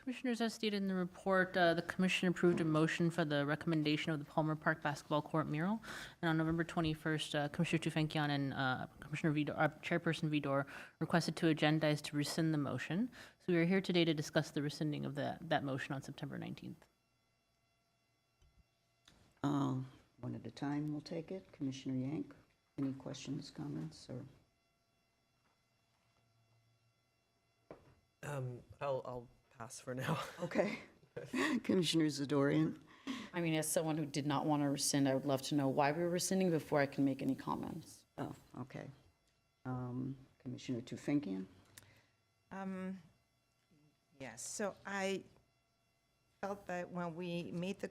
Commissioners, as stated in the report, the commission approved a motion for the recommendation of the Palmer Park basketball court mural. And on November 21st, Commissioner Tufenkian and Commissioner Vidor, Chairperson Vidor requested to agendize to rescind the motion. So we are here today to discuss the rescinding of that motion on September 19th. One at a time, we'll take it. Commissioner Yank, any questions, comments, or? I'll pass for now. Okay. Commissioner Zadorian? I mean, as someone who did not want to rescind, I would love to know why we were rescinding before I can make any comments. Oh, okay. Commissioner Tufenkian? Yes, so I felt that when we made the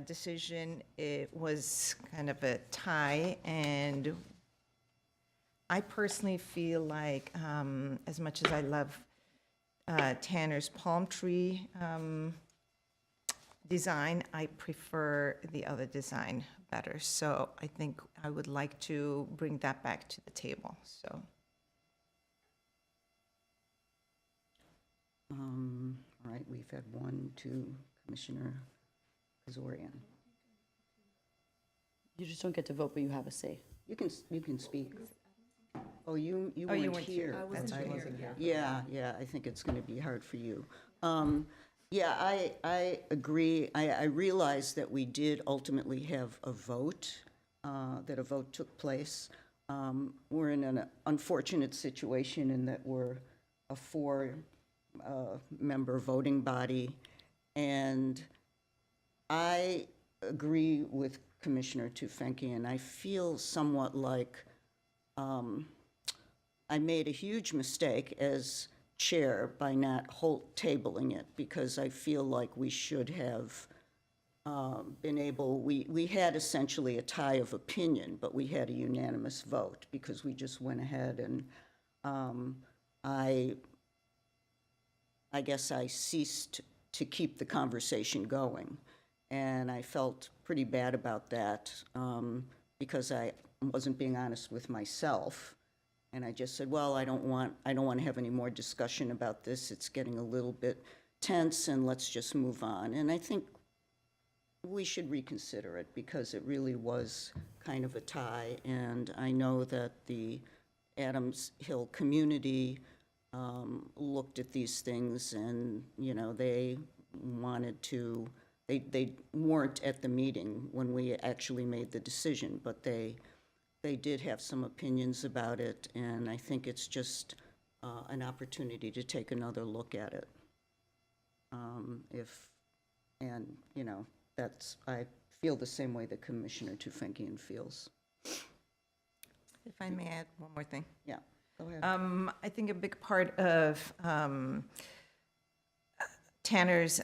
decision, it was kind of a tie, and I personally feel like, as much as I love Tanner's palm tree design, I prefer the other design better. So I think I would like to bring that back to the table, so. All right, we've had 1, 2, Commissioner Kazorian. You just don't get to vote, but you have a say. You can speak. Oh, you Oh, you weren't weren't here. here. That's right. Yeah, I think it's going to be hard for you. Yeah, I agree. I realize that we did ultimately have a vote, that a vote took place. We're in an unfortunate situation in that we're a 4-member voting body, and I agree with Commissioner Tufenkian. I feel somewhat like I made a huge mistake as chair by not tabling it, because I feel like we should have been able, we had essentially a tie of opinion, but we had a unanimous vote because we just went ahead and I guess I ceased to keep the conversation going. And I felt pretty bad about that because I wasn't being honest with myself. And I just said, well, I don't want to have any more discussion about this. It's getting a little bit tense, and let's just move on. And I think we should reconsider it because it really was kind of a tie. And I know that the Adams Hill community looked at these things, and, you know, they wanted to, they weren't at the meeting when we actually made the decision, but they did have some opinions about it, and I think it's just an opportunity to take another look at it. You know, I feel the same way that Commissioner Tufenkian feels. If I may add one more thing. Yeah, go ahead. I think a big part of Tanner's,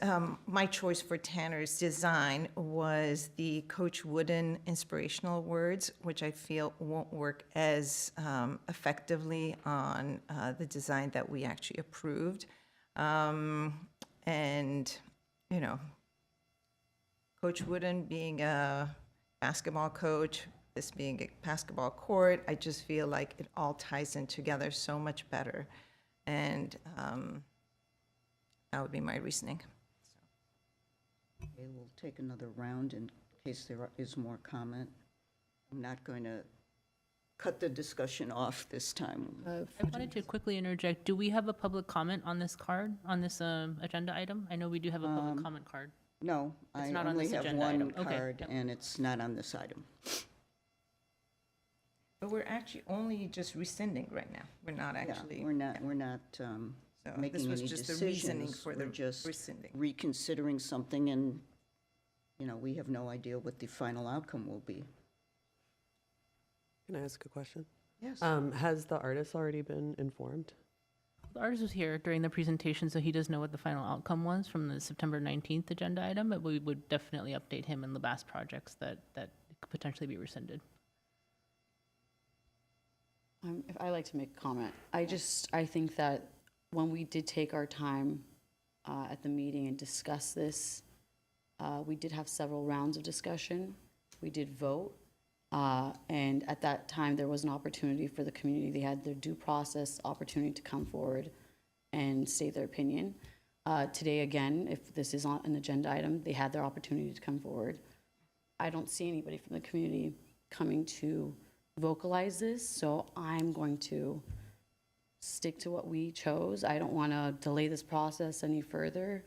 my choice for Tanner's design was the Coach Wooden inspirational words, which I feel won't work as effectively on the design that we actually approved. And, you know, Coach Wooden being a basketball coach, this being a basketball court, I just feel like it all ties in together so much better. And that would be my reasoning. Okay, we'll take another round in case there is more comment. I'm not going to cut the discussion off this time. I wanted to quickly interject. Do we have a public comment on this card, on this agenda item? I know we do have a public comment card. No, I It's not on only this have agenda one item. Okay, card, yep. and it's not on this item. But we're actually only just rescinding right now. We're not Yeah, actually. we're not So this making was any just the reasoning decisions. for We're the just rescinding. reconsidering something, and, you know, we have no idea what the final outcome will be. Can I ask a question? Yes. Has the artist already been informed? The artist was here during the presentation, so he does know what the final outcome was from the September 19th agenda item, but we would definitely update him in the BAS projects that could potentially be rescinded. If I like to make a comment, I think that when we did take our time at the meeting and discuss this, we did have several rounds of discussion. We did vote. And at that time, there was an opportunity for the community. They had their due process opportunity to come forward and state their opinion. Today, again, if this is on an agenda item, they had their opportunity to come forward. I don't see anybody from the community coming to vocalize this, so I'm going to stick to what we chose. I don't want to delay this process any further,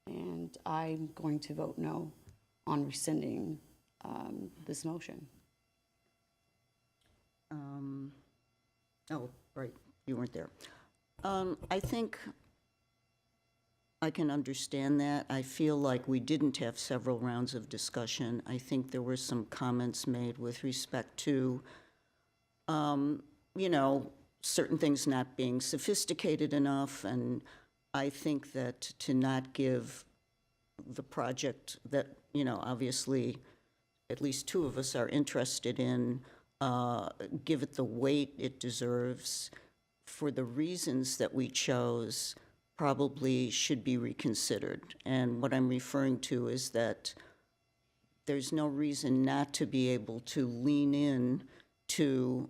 and I'm going to vote no on rescinding this motion. Oh, right, you weren't there. I think I can understand that. I feel like we didn't have several rounds of discussion. I think there were some comments made with respect to, you know, certain things not being sophisticated enough, and I think that to not give the project that, you know, obviously at least two of us are interested in, give it the weight it deserves for the reasons that we chose, probably should be reconsidered. And what I'm referring to is that there's no reason not to be able to lean in to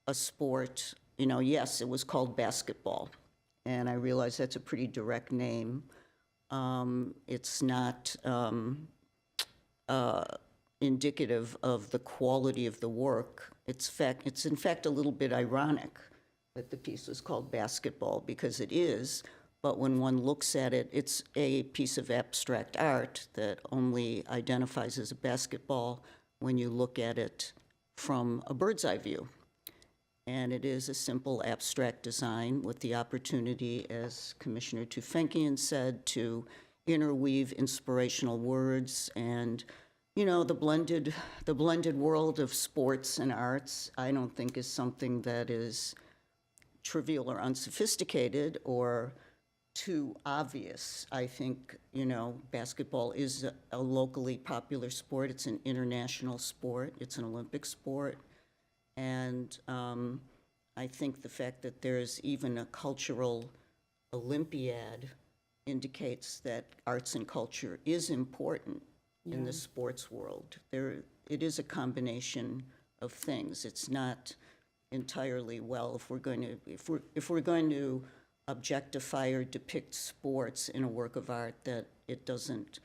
a sport. You know, yes, it was called basketball, and I realize that's a pretty direct name. It's not indicative of the quality of the work. It's in fact a little bit ironic that the piece was called basketball, because it is, but when one looks at it, it's a piece of abstract art that only identifies as a basketball when you look at it from a bird's eye view. And it is a simple abstract design with the opportunity, as Commissioner Tufenkian said, to interweave inspirational words. And, you know, the blended world of sports and arts, I don't think is something that is trivial or unsophisticated or too obvious. I think, you know, basketball is a locally popular sport. It's an international sport. It's an Olympic sport. And I think the fact that there's even a cultural Olympiad indicates that arts and culture is important in the sports world. It is a combination of things. It's not entirely, well, if we're going to objectify or depict sports in a work of art, that it doesn't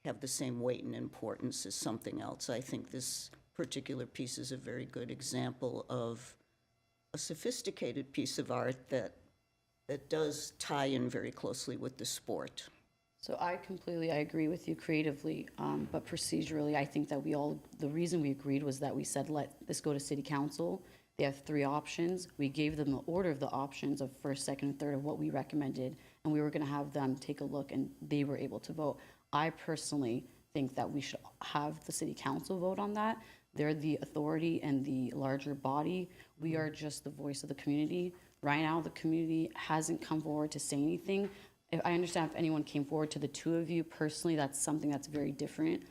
have the same weight and importance as something else. I think this particular piece is a very good example of a sophisticated piece of art that does tie in very closely with the sport. So I agree with you creatively, but procedurally, I think that the reason we agreed was that we said, let this go to city council. They have 3 options. We gave them the order of the options of first, second, and third of what we recommended, and we were gonna have them take a look, and they were able to vote. I personally think that we should have the city council vote on that. They're the authority and the larger body. We are just the voice of the community. Right now, the community hasn't come forward to say anything. I understand if anyone came forward to the 2 of you personally, that's something that's very different.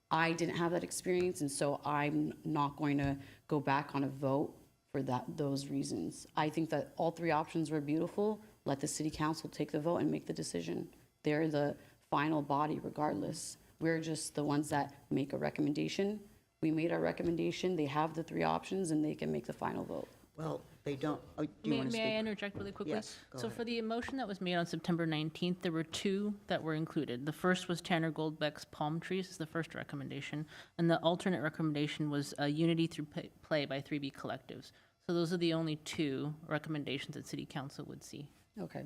I didn't have that experience, and so I'm not going to go back on a vote for those reasons. I think that all 3 options were beautiful. Let the city council take the vote and make the decision. They're the final body regardless. We're just the ones that make a recommendation. We made our recommendation, they have the 3 options, and they can make the final vote. Well, they don't, do you want to speak? May I interject really quickly? Yes, go So ahead. for the motion that was made on September 19th, there were 2 that were included. The first was Tanner Goldbeck's Palm Trees is the first recommendation, and the alternate recommendation was Unity Through Play by 3B Collectives. So those are the only 2 recommendations that City Council would see. Okay.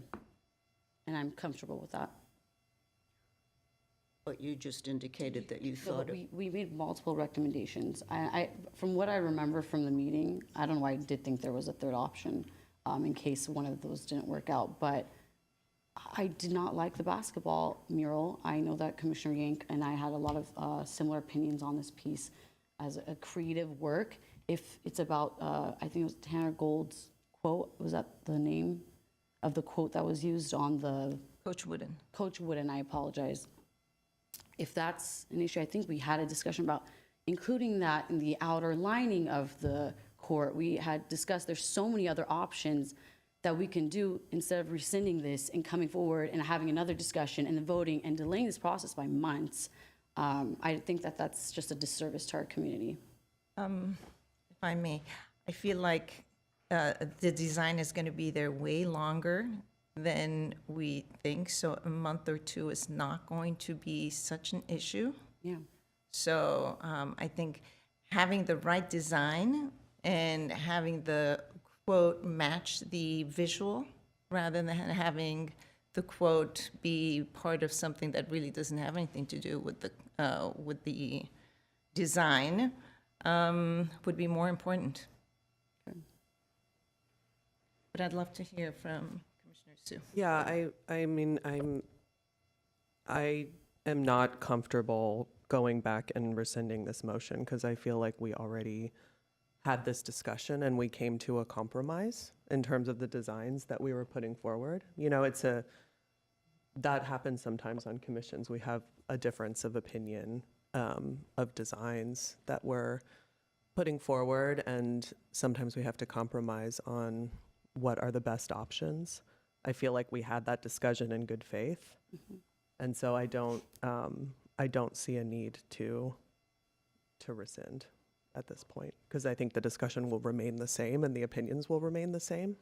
And I'm comfortable with that. But you just indicated that you No, thought, but we made multiple recommendations. From what I remember from the meeting, I don't know why I did think there was a 3rd option in case one of those didn't work out, but I did not like the basketball mural. I know that Commissioner Yank and I had a lot of similar opinions on this piece as a creative work. If it's about, I think it was Tanner Gold's quote, was that the name of the quote that was used on the? Coach Wooden. Coach Wooden, I apologize. If that's an issue, I think we had a discussion about including that in the outer lining of the court. We had discussed there's so many other options that we can do instead of rescinding this and coming forward and having another discussion and then voting and delaying this process by months. I think that that's just a disservice to our community. If I may, I feel like the design is going to be there way longer than we think. So a month or two is not going to be such an issue. Yeah. So I think having the right design and having the quote match the visual rather than having the quote be part of something that really doesn't have anything to do with the design would be more important. But I'd love to hear from Commissioner Sue. Yeah, I am not comfortable going back and rescinding this motion because I feel like we already had this discussion and we came to a compromise in terms of the designs that we were putting forward. You know, that happens sometimes on commissions. We have a difference of opinion of designs that we're putting forward, and sometimes we have to compromise on what are the best options. I feel like we had that discussion in good faith, and so I don't see a need to rescind at this point because I think the discussion will remain the same and the opinions will remain the same.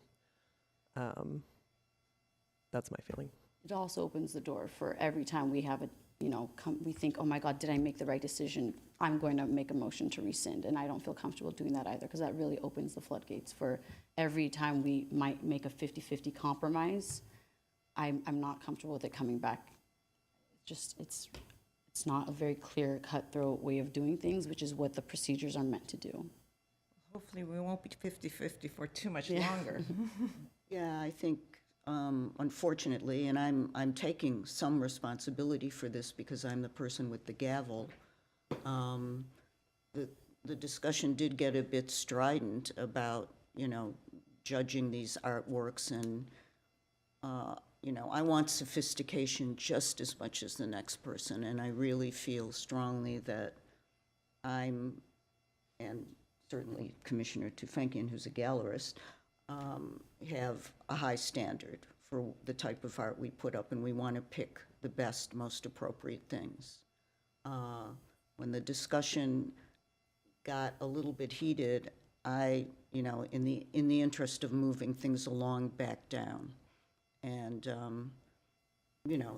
That's my feeling. It also opens the door for every time we have we think, oh my God, did I make the right decision? I'm going to make a motion to rescind, and I don't feel comfortable doing that either because that really opens the floodgates for every time we might make a 50-50 compromise. I'm not comfortable with it coming back. It's not a very clear, cutthroat way of doing things, which is what the procedures are meant to do. Hopefully, we won't be 50-50 for too much longer. Yeah, I think, unfortunately, and I'm taking some responsibility for this because I'm the person with the gavel, the discussion did get a bit strident about, judging these artworks and, I want sophistication just as much as the next person, and I really feel strongly that and certainly Commissioner Tufenkian, who's a gallerist, have a high standard for the type of art we put up, and we want to pick the best, most appropriate things. When the discussion got a little bit heated, I, in the interest of moving things along, back down. And,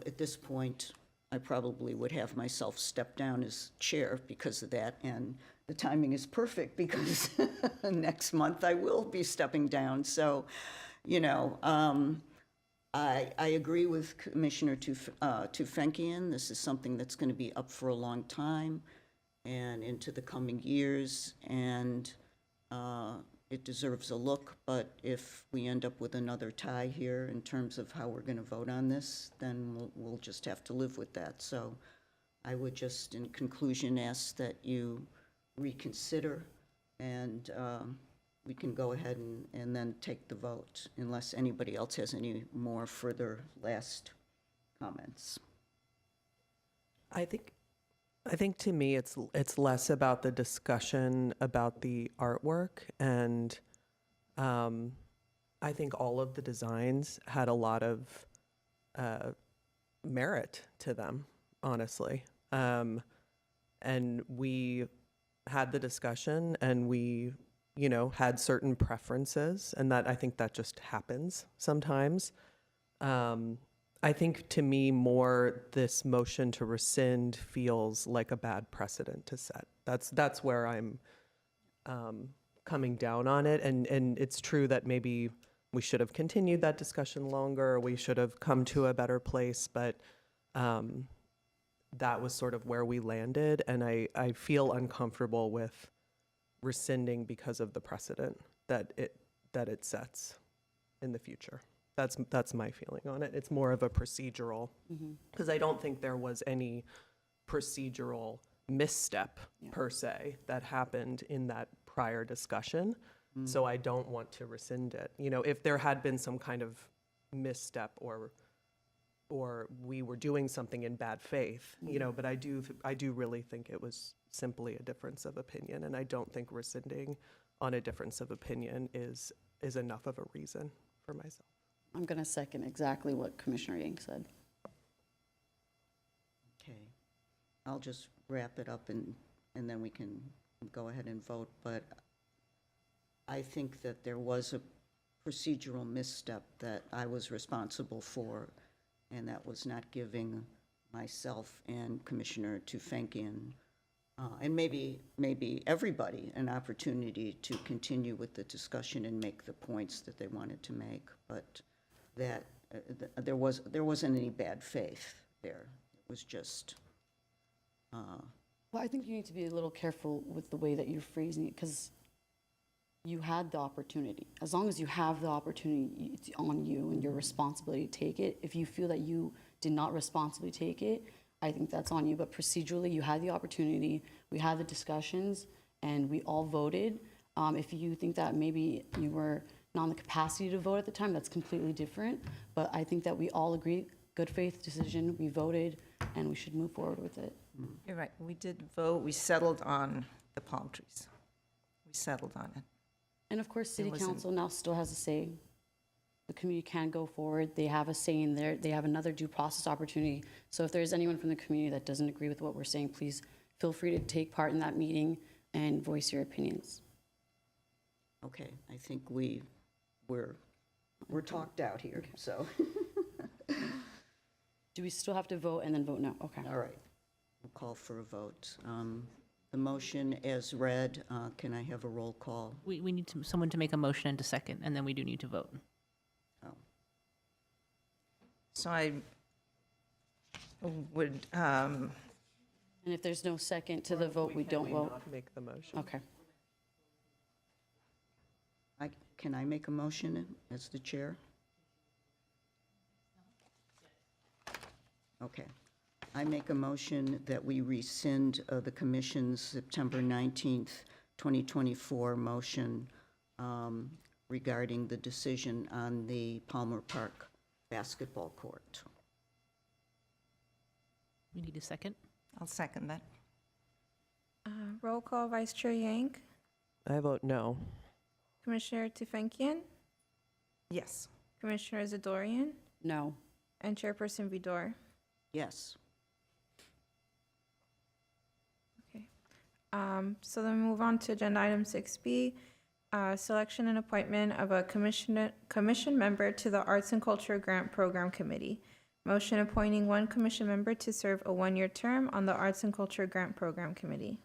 at this point, I probably would have myself step down as chair because of that, and the timing is perfect because next month I will be stepping down. So, I agree with Commissioner Tufenkian. This is something that's going to be up for a long time and into the coming years, and it deserves a look. But if we end up with another tie here in terms of how we're going to vote on this, then we'll just have to live with that. So I would just, in conclusion, ask that you reconsider, and we can go ahead and then take the vote, unless anybody else has any more further last comments. I think to me it's less about the discussion about the artwork, and I think all of the designs had a lot of merit to them, honestly. And we had the discussion, and we, had certain preferences, and that I think that just happens sometimes. I think to me more this motion to rescind feels like a bad precedent to set. That's where I'm coming down on it, and it's true that maybe we should have continued that discussion longer, or we should have come to a better place, but that was sort of where we landed, and I feel uncomfortable with rescinding because of the precedent that it sets in the future. That's my feeling on it. It's more of a procedural, because I don't think there was any procedural misstep per se that happened in that prior discussion. So I don't want to rescind it. If there had been some kind of misstep or we were doing something in bad faith, but I do really think it was simply a difference of opinion, and I don't think rescinding on a difference of opinion is enough of a reason for myself. I'm going to second exactly what Commissioner Yang said. Okay. I'll just wrap it up and then we can go ahead and vote. But I think that there was a procedural misstep that I was responsible for, and that was not giving myself and Commissioner Tufenkian, and maybe everybody, an opportunity to continue with the discussion and make the points that they wanted to make, but that there wasn't any bad faith there. It was just, Well, I think you need to be a little careful with the way that you're phrasing it, because you had the opportunity. As long as you have the opportunity, it's on you and your responsibility to take it. If you feel that you did not responsibly take it, I think that's on you. But procedurally, you had the opportunity, we had the discussions, and we all voted. If you think that maybe you were not in the capacity to vote at the time, that's completely different. But I think that we all agree, good faith decision, we voted, and we should move forward with it. You're right, we did vote, we settled on the palm trees. We settled on it. And of course, City wasn't- Council now still has a say. The community can go forward, they have a say in there, they have another due process opportunity. So if there's anyone from the community that doesn't agree with what we're saying, please feel free to take part in that meeting and voice your opinions. okay, I think we're talked out here, so, Do we still have to vote and then vote no? Okay. all right. We'll call for a vote. The motion as read, can I have a roll call? We need someone to make a motion and to second, and then we do need to vote. Oh, So I would, And if there's no second to the vote, we don't vote? Not make the motion. Okay. Can I make a motion as the chair? Okay. I make a motion that we rescind the commission's September 19th, 2024 motion regarding the decision on the Palmer Park basketball court. We need a second. I'll second that. Roll call, Vice Chair Yang, I vote no. Commissioner Tufenkian, Yes. Commissioner Zadorian, No. and Chairperson Vidor. Yes. Okay. So then we move on to agenda item 6B, selection and appointment of a commission member to the Arts and Culture Grant Program Committee. Motion appointing one commission member to serve a one-year term on the Arts and Culture Grant Program Committee.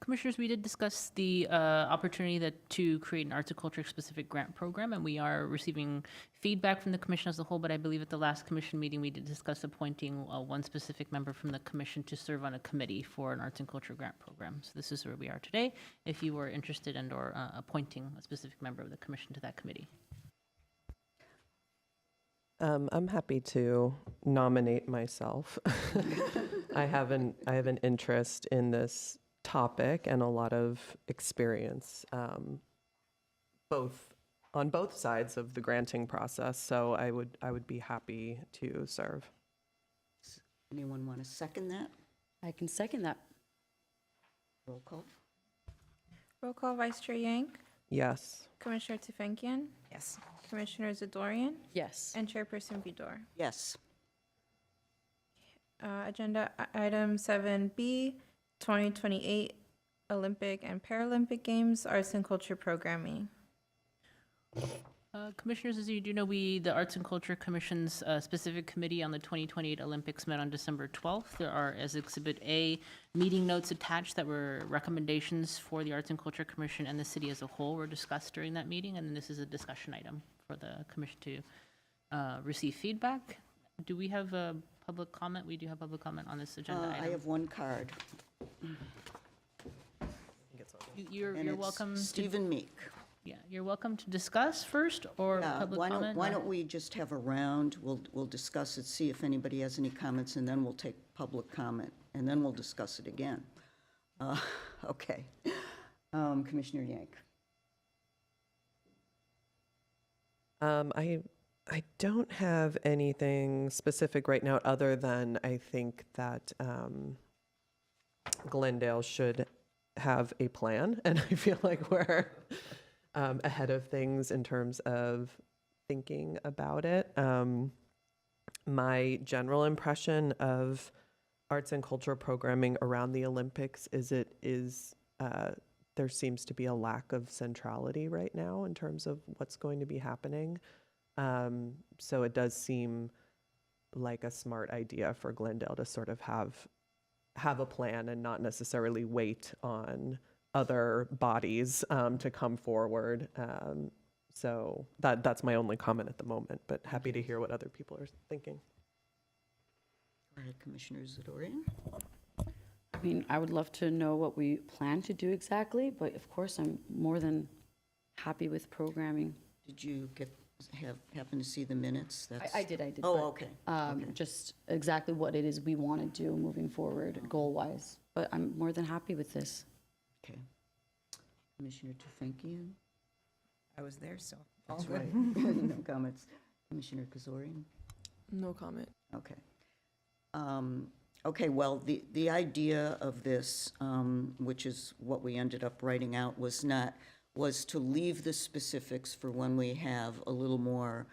Commissioners, we did discuss the opportunity to create an arts and culture specific grant program, and we are receiving feedback from the commission as a whole, but I believe at the last commission meeting, we did discuss appointing one specific member from the commission to serve on a committee for an arts and culture grant program. So this is where we are today, if you were interested and or appointing a specific member of the commission to that committee. I'm happy to nominate myself. I have an interest in this topic and a lot of experience, on both sides of the granting process. So I would be happy to serve. Anyone want to second that? I can second that. Roll call? Roll call, Vice Chair Yang, Yes. Commissioner Tufenkian, Yes. Commissioner Zadorian, Yes. and Chairperson Vidor. Yes. Agenda item 7B, 2028 Olympic and Paralympic Games, Arts and Culture Programming. Commissioners, as you do know, the Arts and Culture Commission's specific committee on the 2028 Olympics met on December 12th. There are, as Exhibit A, meeting notes attached that were recommendations for the Arts and Culture Commission and the city as a whole were discussed during that meeting, and then this is a discussion item for the commission to receive feedback. Do we have a public comment? We do have public comment on this agenda I item. have one card. You're and it's welcome. Stephen Meek. Yeah, you're welcome to discuss first or public comment. Why don't we just have a round? We'll discuss it, see if anybody has any comments, and then we'll take public comment, and then we'll discuss it again. Okay. Commissioner Yank. I don't have anything specific right now, other than I think that Glendale should have a plan, and I feel like we're ahead of things in terms of thinking about it. My general impression of arts and culture programming around the Olympics is it is there seems to be a lack of centrality right now in terms of what's going to be happening. So it does seem like a smart idea for Glendale to sort of have a plan and not necessarily wait on other bodies to come forward. So that's my only comment at the moment, but happy to hear what other people are thinking. Go ahead, Commissioner Zadorian. I mean, I would love to know what we plan to do exactly, but of course, I'm more than happy with programming. Did you happen to see the minutes? I did. Oh, but, okay. Just exactly what it is we want to do moving forward, goal-wise. But I'm more than happy with this. Okay. Commissioner Tufankian? I was there, so all That's good. right. No comments. Commissioner Kazorian? No comment. Okay. Okay, well, the idea of this, which is what we ended up writing out, was to leave the specifics for when we have a little more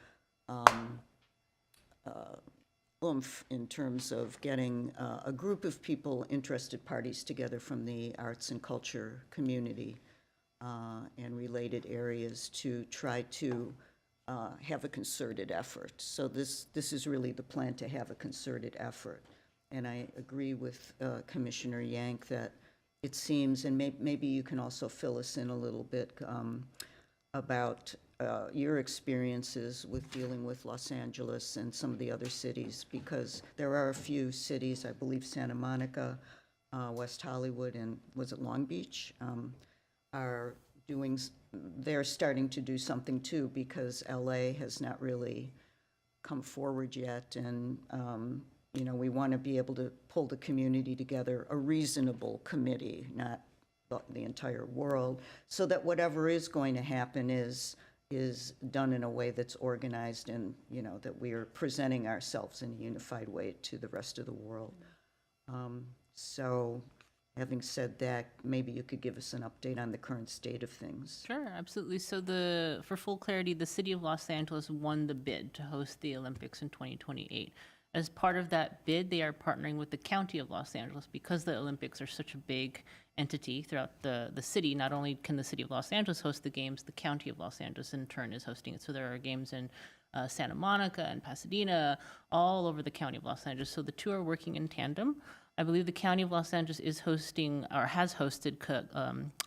oomph in terms of getting a group of people, interested parties together from the arts and culture community and related areas to try to have a concerted effort. So this is really the plan, to have a concerted effort. And I agree with Commissioner Yank that it seems, and maybe you can also fill us in a little bit about your experiences with dealing with Los Angeles and some of the other cities, because there are a few cities, I believe Santa Monica, West Hollywood, and was it Long Beach, are doing, they're starting to do something too, because LA has not really come forward yet, and you know, we want to be able to pull the community together, a reasonable committee, not the entire world, so that whatever is going to happen is done in a way that's organized, and, you know, that we are presenting ourselves in a unified way to the rest of the world. So having said that, maybe you could give us an update on the current state of things. Sure, absolutely. So for full clarity, the city of Los Angeles won the bid to host the Olympics in 2028. As part of that bid, they are partnering with the County of Los Angeles, because the Olympics are such a big entity throughout the city. Not only can the city of Los Angeles host the games, the County of Los Angeles in turn is hosting it. So there are games in Santa Monica and Pasadena, all over the County of Los Angeles. So the two are working in tandem. I believe the County of Los Angeles is hosting, or has hosted,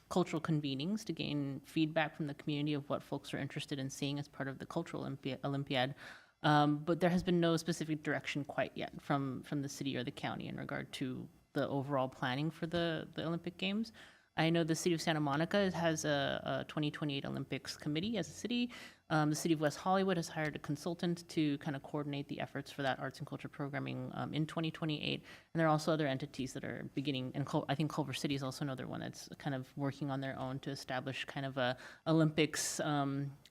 cultural convenings to gain feedback from the community of what folks are interested in seeing as part of the Cultural Olympiad. But there has been no specific direction quite yet from the city or the county in regard to the overall planning for the Olympic Games. I know the city of Santa Monica has a 2028 Olympics committee as a city. The city of West Hollywood has hired a consultant to kind of coordinate the efforts for that arts and culture programming in 2028. And there are also other entities that are beginning, and I think Culver City is also another one that's kind of working on their own to establish kind of a Olympics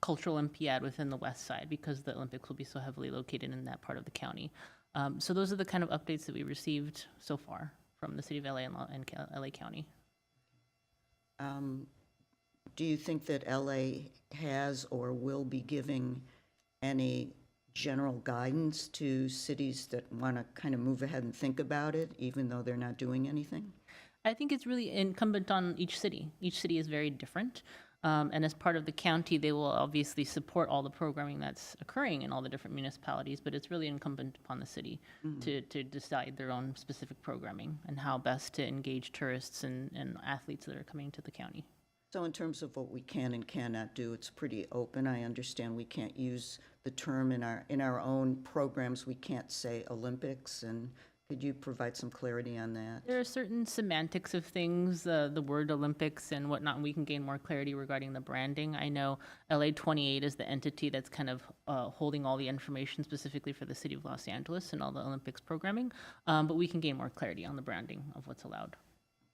cultural Olympiad within the West Side, because the Olympics will be so heavily located in that part of the county. So those are the kind of updates that we received so far from the city of LA and LA County. Do you think that LA has or will be giving any general guidance to cities that want to kind of move ahead and think about it, even though they're not doing anything? I think it's really incumbent on each city. Each city is very different. And as part of the county, they will obviously support all the programming that's occurring in all the different municipalities, but it's really incumbent upon the city to decide their own specific programming and how best to engage tourists and athletes that are coming to the county. So in terms of what we can and cannot do, it's pretty open. I understand we can't use the term in our own programs. We can't say Olympics, and could you provide some clarity on that? There are certain semantics of things, the word Olympics and whatnot, and we can gain more clarity regarding the branding. I know LA 28 is the entity that's kind of holding all the information specifically for the city of Los Angeles and all the Olympics programming, but we can gain more clarity on the branding of what's allowed.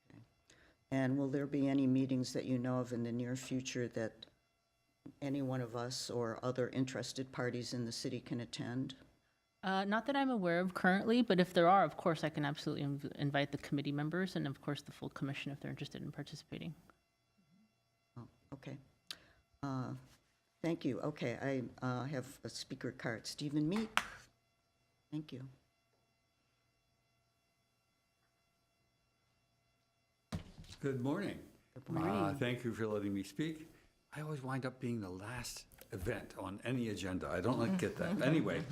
Okay. And will there be any meetings that you know of in the near future that any one of us or other interested parties in the city can attend? Not that I'm aware of currently, but if there are, of course, I can absolutely invite the committee members and, of course, the full commission if they're interested in participating. Oh, okay. Thank you. Okay, I have a speaker card. Stephen Meek. Thank you. Good morning. Thank you for letting me speak. I always wind up being the last event on any agenda. I don't like to get that. Anyway,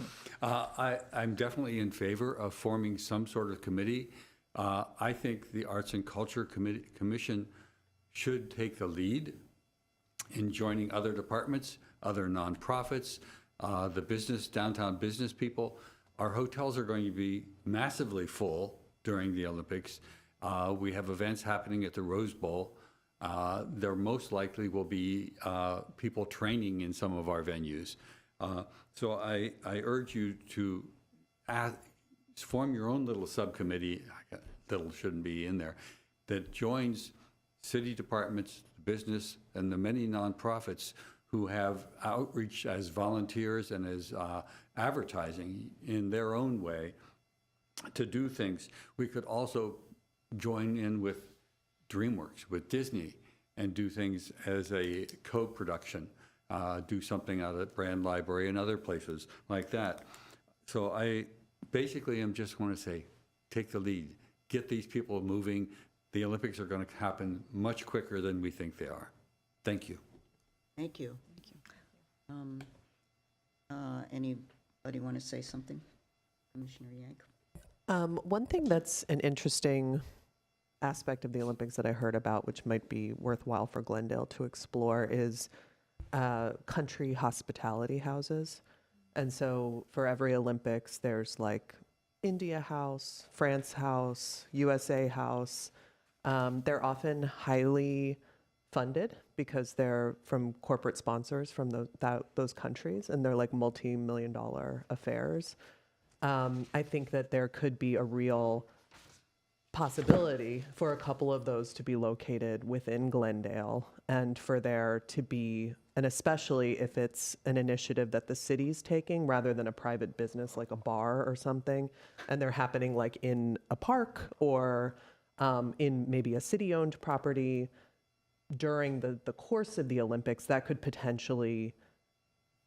I'm definitely in favor of forming some sort of committee. I think the Arts and Culture Commission should take the lead in joining other departments, other nonprofits, the downtown business people. Our hotels are going to be massively full during the Olympics. We have events happening at the Rose Bowl. There most likely will be people training in some of our venues. So I urge you to form your own little subcommittee, little shouldn't be in there, that joins city departments, business, and the many nonprofits who have outreach as volunteers and as advertising in their own way to do things. We could also join in with DreamWorks, with Disney, and do things as a co-production, do something out at Brand Library and other places like that. So I basically am just want to say, take the lead, get these people moving. The Olympics are going to happen much quicker than we think they are. Thank you. Thank you. Anybody want to say something? Commissioner Yank? One thing that's an interesting aspect of the Olympics that I heard about, which might be worthwhile for Glendale to explore, is country hospitality houses. And so for every Olympics, there's like India House, France House, USA House. They're often highly funded because they're from corporate sponsors from those countries, and they're like multi-million-dollar affairs. I think that there could be a real possibility for a couple of those to be located within Glendale, and for there to be, and especially if it's an initiative that the city's taking rather than a private business like a bar or something, and they're happening like in a park or in maybe a city-owned property during the course of the Olympics, that could potentially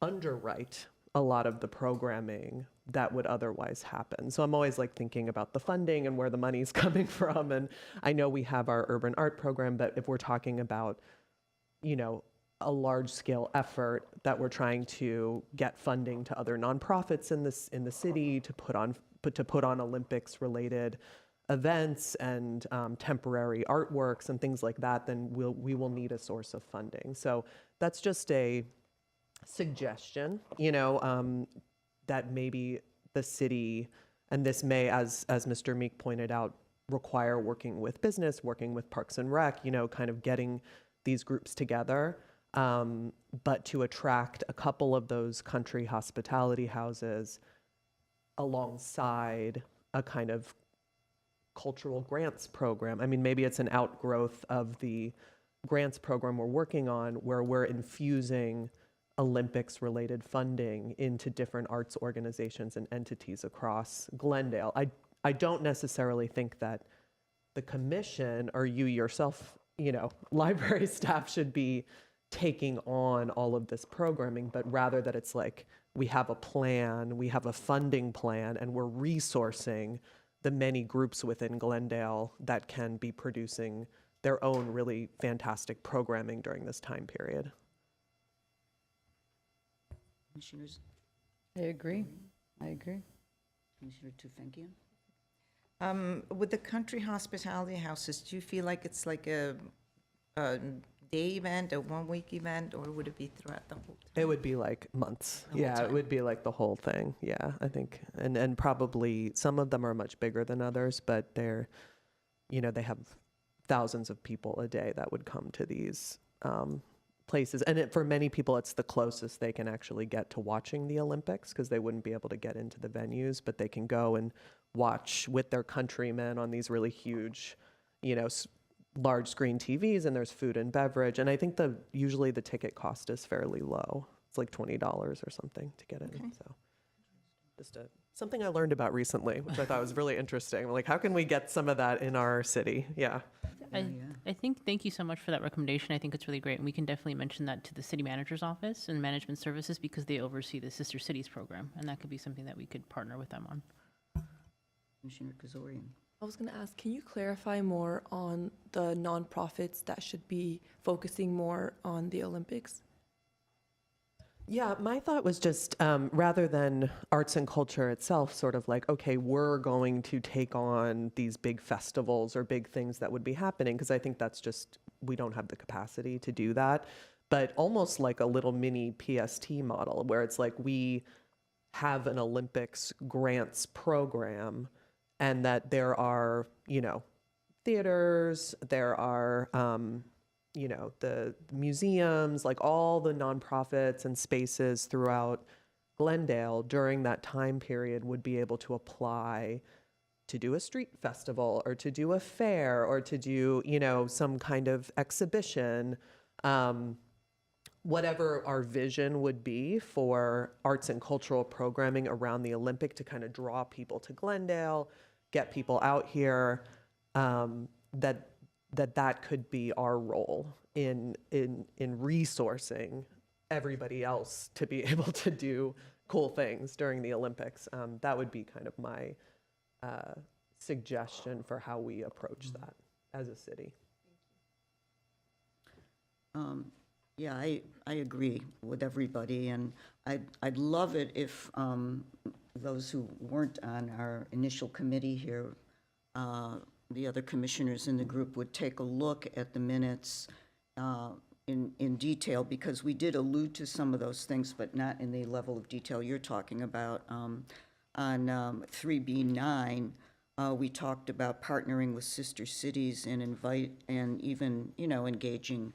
underwrite a lot of the programming that would otherwise happen. So I'm always like thinking about the funding and where the money's coming from. And I know we have our urban art program, but if we're talking about, you know, a large scale effort that we're trying to get funding to other nonprofits in the city to put on Olympics related events and temporary artworks and things like that, then we will need a source of funding. So that's just a suggestion, you know, that maybe the city, and this may, as Mr. Meek pointed out, require working with business, working with Parks and Rec, you know, kind of getting these groups together, but to attract a couple of those country hospitality houses alongside a kind of cultural grants program. I mean, maybe it's an outgrowth of the grants program we're working on, where we're infusing Olympics-related funding into different arts organizations and entities across Glendale. I don't necessarily think that the commission or you yourself, you know, library staff should be taking on all of this programming, but rather that it's like we have a plan, we have a funding plan, and we're resourcing the many groups within Glendale that can be producing their own really fantastic programming during this time period. Commissioners? I agree. Commissioner Tufenkian? With the country hospitality houses, do you feel like it's like a day event, a 1 week event, or would it be throughout the whole time? It would be like months. The whole Yeah, it time. would be like the whole thing. Yeah, I think. And probably some of them are much bigger than others, but they're, you know, they have thousands of people a day that would come to these places. And for many people, it's the closest they can actually get to watching the Olympics, because they wouldn't be able to get into the venues, but they can go and watch with their countrymen on these really huge, you know, large screen TVs, and there's food and beverage. And I think usually the ticket cost is fairly low. It's like $20 or something to get in. Okay. So just something I learned about recently, which I thought was really interesting. Like, how can we get some of that in our city? Yeah. I think, thank you so much for that recommendation. I think it's really great. And we can definitely mention that to the city manager's office and management services, because they oversee the Sister Cities program. And that could be something that we could partner with them on. Commissioner Kazorian? I was going to ask, can you clarify more on the nonprofits that should be focusing more on the Olympics? Yeah, my thought was just rather than arts and culture itself, sort of like, okay, we're going to take on these big festivals or big things that would be happening, because I think that's just, we don't have the capacity to do that. But almost like a little mini PST model where it's like we have an Olympics grants program and that there are, you know, theaters, there are, you know, the museums, like all the nonprofits and spaces throughout Glendale during that time period would be able to apply to do a street festival or to do a fair or to do, you know, some kind of exhibition, whatever our vision would be for arts and cultural programming around the Olympic to kind of draw people to Glendale, get people out here, that could be our role in resourcing everybody else to be able to do cool things during the Olympics. That would be kind of my suggestion for how we approach that as a city. Yeah, I agree with everybody, and I'd love it if those who weren't on our initial committee here, the other commissioners in the group would take a look at the minutes in detail, because we did allude to some of those things, but not in the level of detail you're talking about. On 3B9, we talked about partnering with sister cities and even, you know, engaging,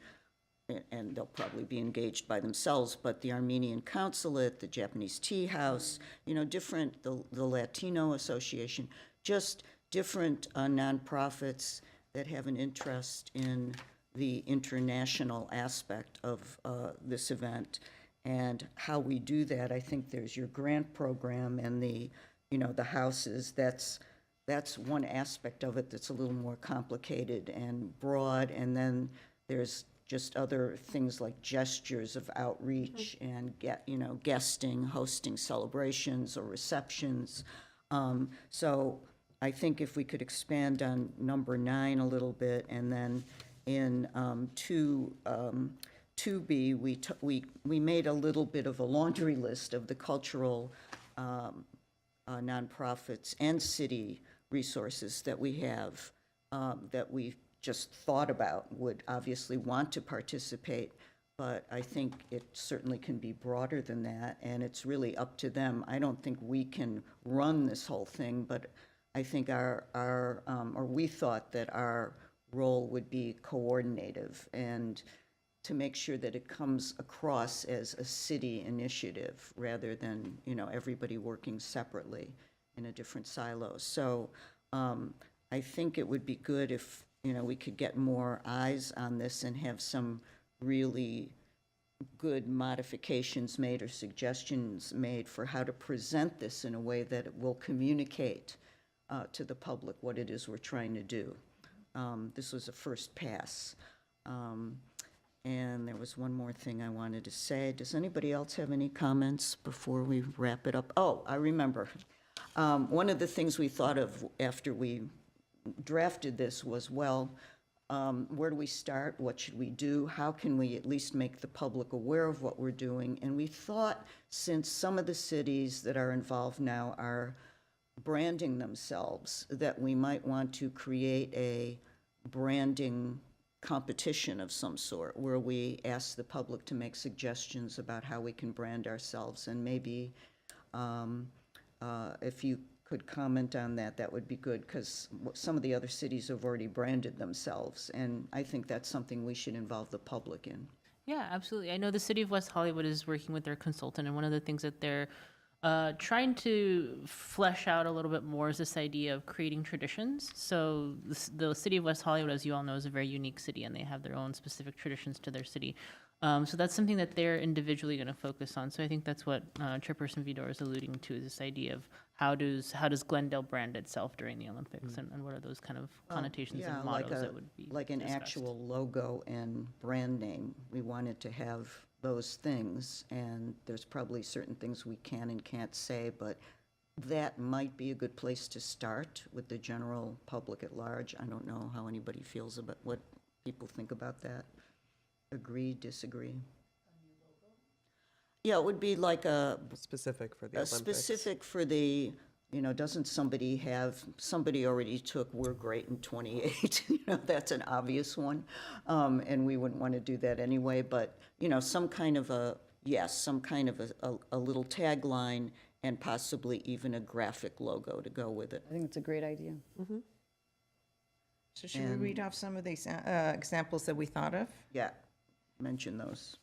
and they'll probably be engaged by themselves, but the Armenian Consulate, the Japanese Tea House, you know, different, the Latino Association, just different nonprofits that have an interest in the international aspect of this event. And how we do that, I think there's your grant program and the, you know, the houses. That's one aspect of it that's a little more complicated and broad. And then there's just other things like gestures of outreach and guesting, hosting celebrations or receptions. So I think if we could expand on number 9 a little bit, and then in 2B, we made a little bit of a laundry list of the cultural nonprofits and city resources that we have, that we just thought about would obviously want to participate, but I think it certainly can be broader than that, and it's really up to them. I don't think we can run this whole thing, but I think we thought that our role would be coordinative and to make sure that it comes across as a city initiative rather than, you know, everybody working separately in a different silo. So I think it would be good if, you know, we could get more eyes on this and have some really good modifications made or suggestions made for how to present this in a way that it will communicate to the public what it is we're trying to do. This was a first pass. And there was one more thing I wanted to say. Does anybody else have any comments before we wrap it up? Oh, I remember. One of the things we thought of after we drafted this was, well, where do we start? What should we do? How can we at least make the public aware of what we're doing? And we thought, since some of the cities that are involved now are branding themselves, that we might want to create a branding competition of some sort where we ask the public to make suggestions about how we can brand ourselves. And maybe if you could comment on that, that would be good, because some of the other cities have already branded themselves, and I think that's something we should involve the public in. Yeah, absolutely. I know the city of West Hollywood is working with their consultant, and one of the things that they're trying to flesh out a little bit more is this idea of creating traditions. So the city of West Hollywood, as you all know, is a very unique city, and they have their own specific traditions to their city. So that's something that they're individually going to focus on. So I think that's what Chairperson Vidor is alluding to, is this idea of how does Glendale brand itself during the Olympics, and what are those kind of connotations Yeah, and mottos that would be like an discussed. actual logo and brand name. We wanted to have those things, and there's probably certain things we can and can't say, but that might be a good place to start with the general public at large. I don't know how anybody feels about what people think about that. Agree, disagree? Yeah, it would be like a Specific for the a Olympics. specific for the, doesn't somebody already took "We're Great" in 28, that's an obvious one. And we wouldn't want to do that anyway, but, some kind of a little tagline and possibly even a graphic logo to go with it. I think it's a great idea. So should we read off some of the examples that we thought of? Yeah, mention those.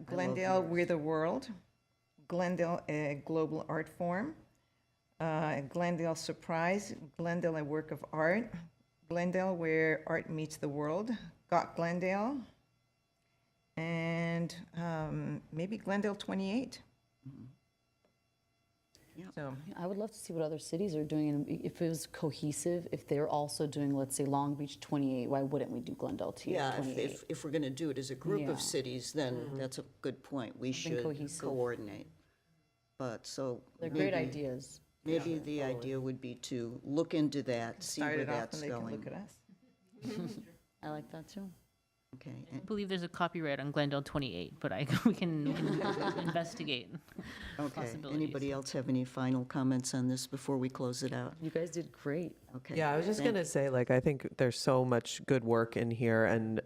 Glendale, We're the World. Glendale, Global Art Forum. Glendale Surprise. Glendale, a Work of Art. Glendale, Where Art Meets the World. Got Glendale. And maybe Glendale 28. So, I would love to see what other cities are doing, and if it was cohesive, if they're also doing, let's say, Long Beach 28, why wouldn't we do Glendale 28? Yeah, if we're going to do it as a group Yeah. of cities, then that's a good point. We should cohesive. coordinate. But so. They're great maybe- ideas. Maybe the idea would be to look into that, see start where it off that's and they can going. look at us. I like that too. Okay, I believe there's a copyright on Glendale 28, but we can investigate okay. possibilities. Anybody else have any final comments on this before we close it out? You guys did great. Okay. Yeah, I was just Thank- gonna say, like, I think there's so much good work in here, and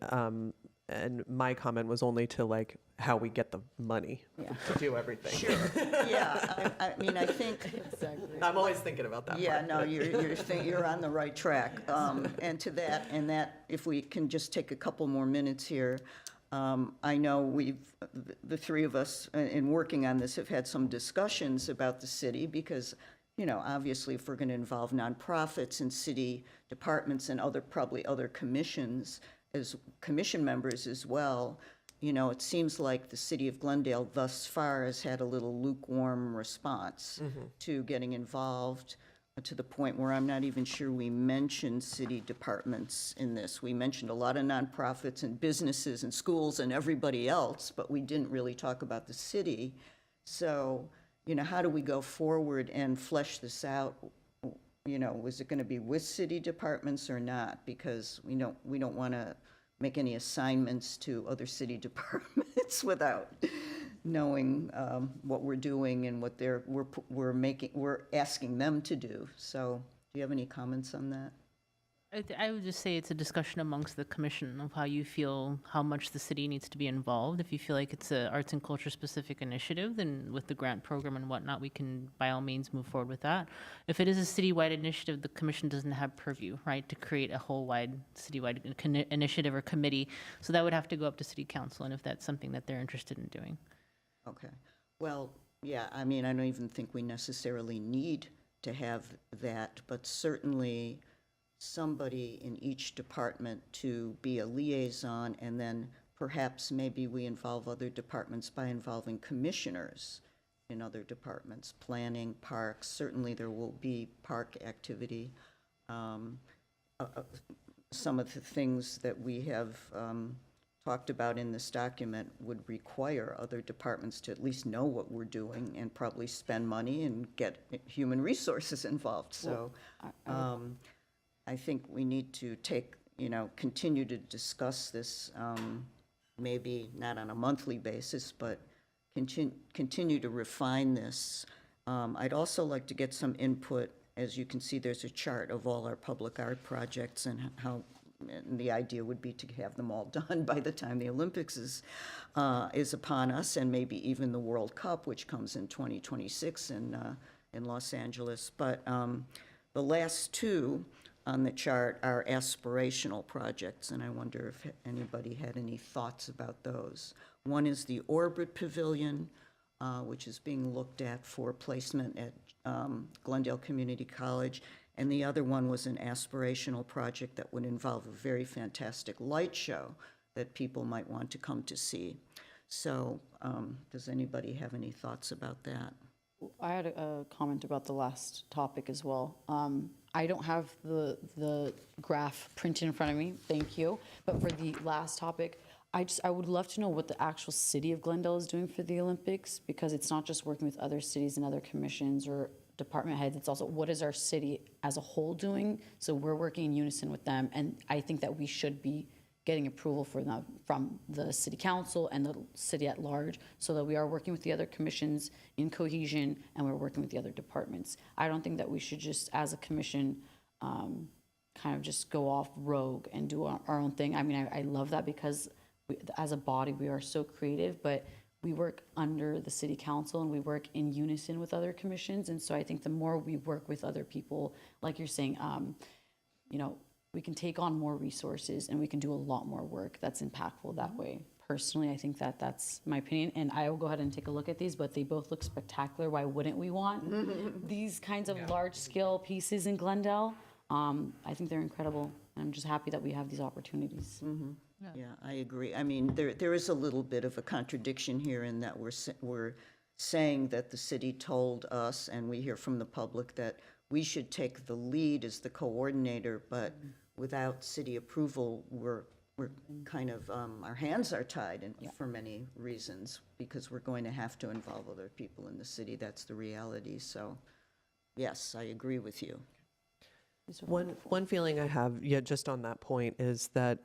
my comment was only to like how we get the money to do everything. Yeah, I mean, I think, I'm always thinking about that. yeah, part. no, you're on the right track. And to that, if we can just take a couple more minutes here, I know the three of us, in working on this, have had some discussions about the city because, obviously, if we're going to involve nonprofits and city departments and probably other commissions, as commission members as well, it seems like the city of Glendale thus far has had a little lukewarm response to getting involved, to the point where I'm not even sure we mentioned city departments in this. We mentioned a lot of nonprofits and businesses and schools and everybody else, but we didn't really talk about the city. So, how do we go forward and flesh this out? Was it going to be with city departments or not? Because we don't want to make any assignments to other city departments without knowing what we're doing and what we're asking them to do. So, do you have any comments on that? I would just say it's a discussion amongst the commission of how you feel, how much the city needs to be involved. If you feel like it's a arts and culture specific initiative, then with the grant program and whatnot, we can by all means move forward with that. If it is a citywide initiative, the commission doesn't have purview, right, to create a whole wide citywide initiative or committee. So that would have to go up to city council, and if that's something that they're interested in doing. Okay. Well, yeah, I mean, I don't even think we necessarily need to have that, but certainly somebody in each department to be a liaison, and then perhaps maybe we involve other departments by involving commissioners in other departments, planning, parks. Certainly there will be park activity. Some of the things that we have talked about in this document would require other departments to at least know what we're doing and probably spend money and get human resources involved. So I think we need to continue to discuss this, maybe not on a monthly basis, but continue to refine this. I'd also like to get some input. As you can see, there's a chart of all our public art projects and how, and the idea would be to have them all done by the time the Olympics is upon us, and maybe even the World Cup, which comes in 2026 in Los Angeles. But the last two on the chart are aspirational projects, and I wonder if anybody had any thoughts about those. One is the Orbit Pavilion, which is being looked at for placement at Glendale Community College, and the other one was an aspirational project that would involve a very fantastic light show that people might want to come to see. So does anybody have any thoughts about that? I had a comment about the last topic as well. I don't have the graph printed in front of me, thank you. But for the last topic, I would love to know what the actual city of Glendale is doing for the Olympics, because it's not just working with other cities and other commissions or department heads, it's also what is our city as a whole doing? So we're working in unison with them, and I think that we should be getting approval for them from the city council and the city at large, so that we are working with the other commissions in cohesion, and we're working with the other departments. I don't think that we should just, as a commission, kind of just go off rogue and do our own thing. I mean, I love that, because as a body, we are so creative, but we work under the city council and we work in unison with other commissions. And so I think the more we work with other people, like you're saying, you know, we can take on more resources and we can do a lot more work that's impactful that way. Personally, I think that that's my opinion, and I will go ahead and take a look at these, but they both look spectacular. Why wouldn't we want these kinds of large-scale pieces in Glendale? I think they're incredible, and I'm just happy that we have these opportunities. Yeah, I agree. I mean, there is a little bit of a contradiction here in that we're saying that the city told us, and we hear from the public, that we should take the lead as the coordinator, but without city approval, we're kind of, our hands are tied for many reasons, because we're going to have to involve other people in the city. That's the reality. So, yes, I agree with you. One feeling I have, just on that point, is that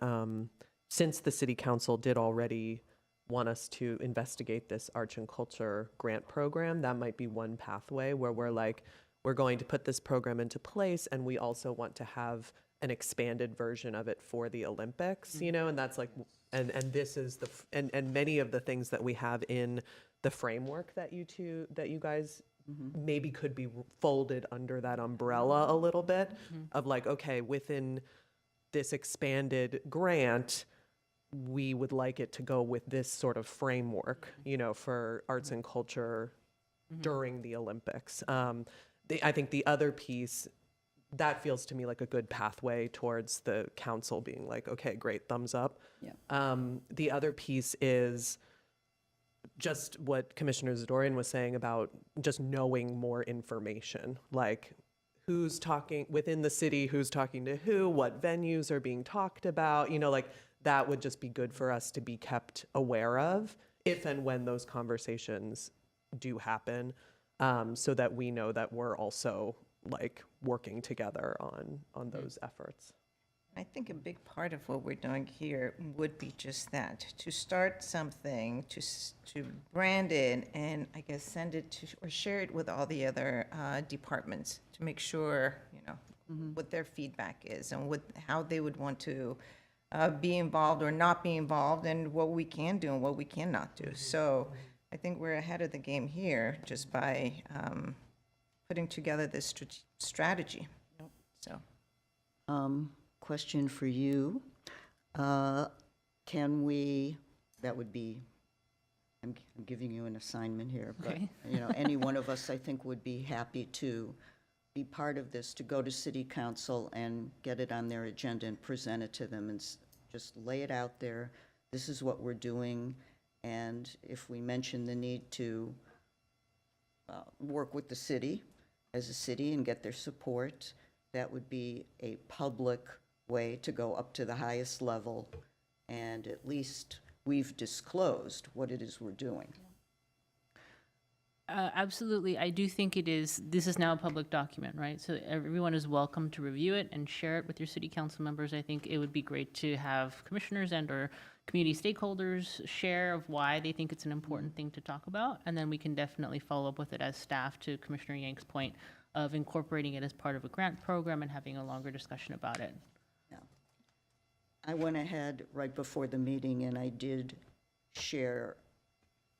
since the city council did already want us to investigate this arts and culture grant program, that might be one pathway where we're like, we're going to put this program into place, and we also want to have an expanded version of it for the Olympics, you know, and that's like, and this is and many of the things that we have in the framework that you guys maybe could be folded under that umbrella a little bit of like, okay, within this expanded grant, we would like it to go with this sort of framework, you know, for arts and culture during the Olympics. I think the other piece, that feels to me like a good pathway towards the council being like, okay, great, thumbs up. Yeah. The other piece is just what Commissioner Zadorian was saying about just knowing more information, like who's talking within the city, who's talking to who, what venues are being talked about, you know, like that would just be good for us to be kept aware of if and when those conversations do happen, so that we know that we're also like working together on those efforts. I think a big part of what we're doing here would be just that, to start something, to brand it, and I guess send it to, or share it with all the other departments to make sure, you know, what their feedback is and how they would want to be involved or not be involved, and what we can do and what we cannot do. So I think we're ahead of the game here just by putting together this strategy. So. Question for you. Can we, that would be, I'm giving you an assignment here, but, Okay. you know, any one of us, I think, would be happy to be part of this, to go to city council and get it on their agenda and present it to them and just lay it out there. This is what we're doing, and if we mention the need to work with the city as a city and get their support, that would be a public way to go up to the highest level, and at least we've disclosed what it is we're doing. Absolutely. I do think this is now a public document, right? So everyone is welcome to review it and share it with your city council members. I think it would be great to have commissioners and or community stakeholders share of why they think it's an important thing to talk about. And then we can definitely follow up with it as staff, to Commissioner Yang's point of incorporating it as part of a grant program and having a longer discussion about it. I went ahead right before the meeting and I did share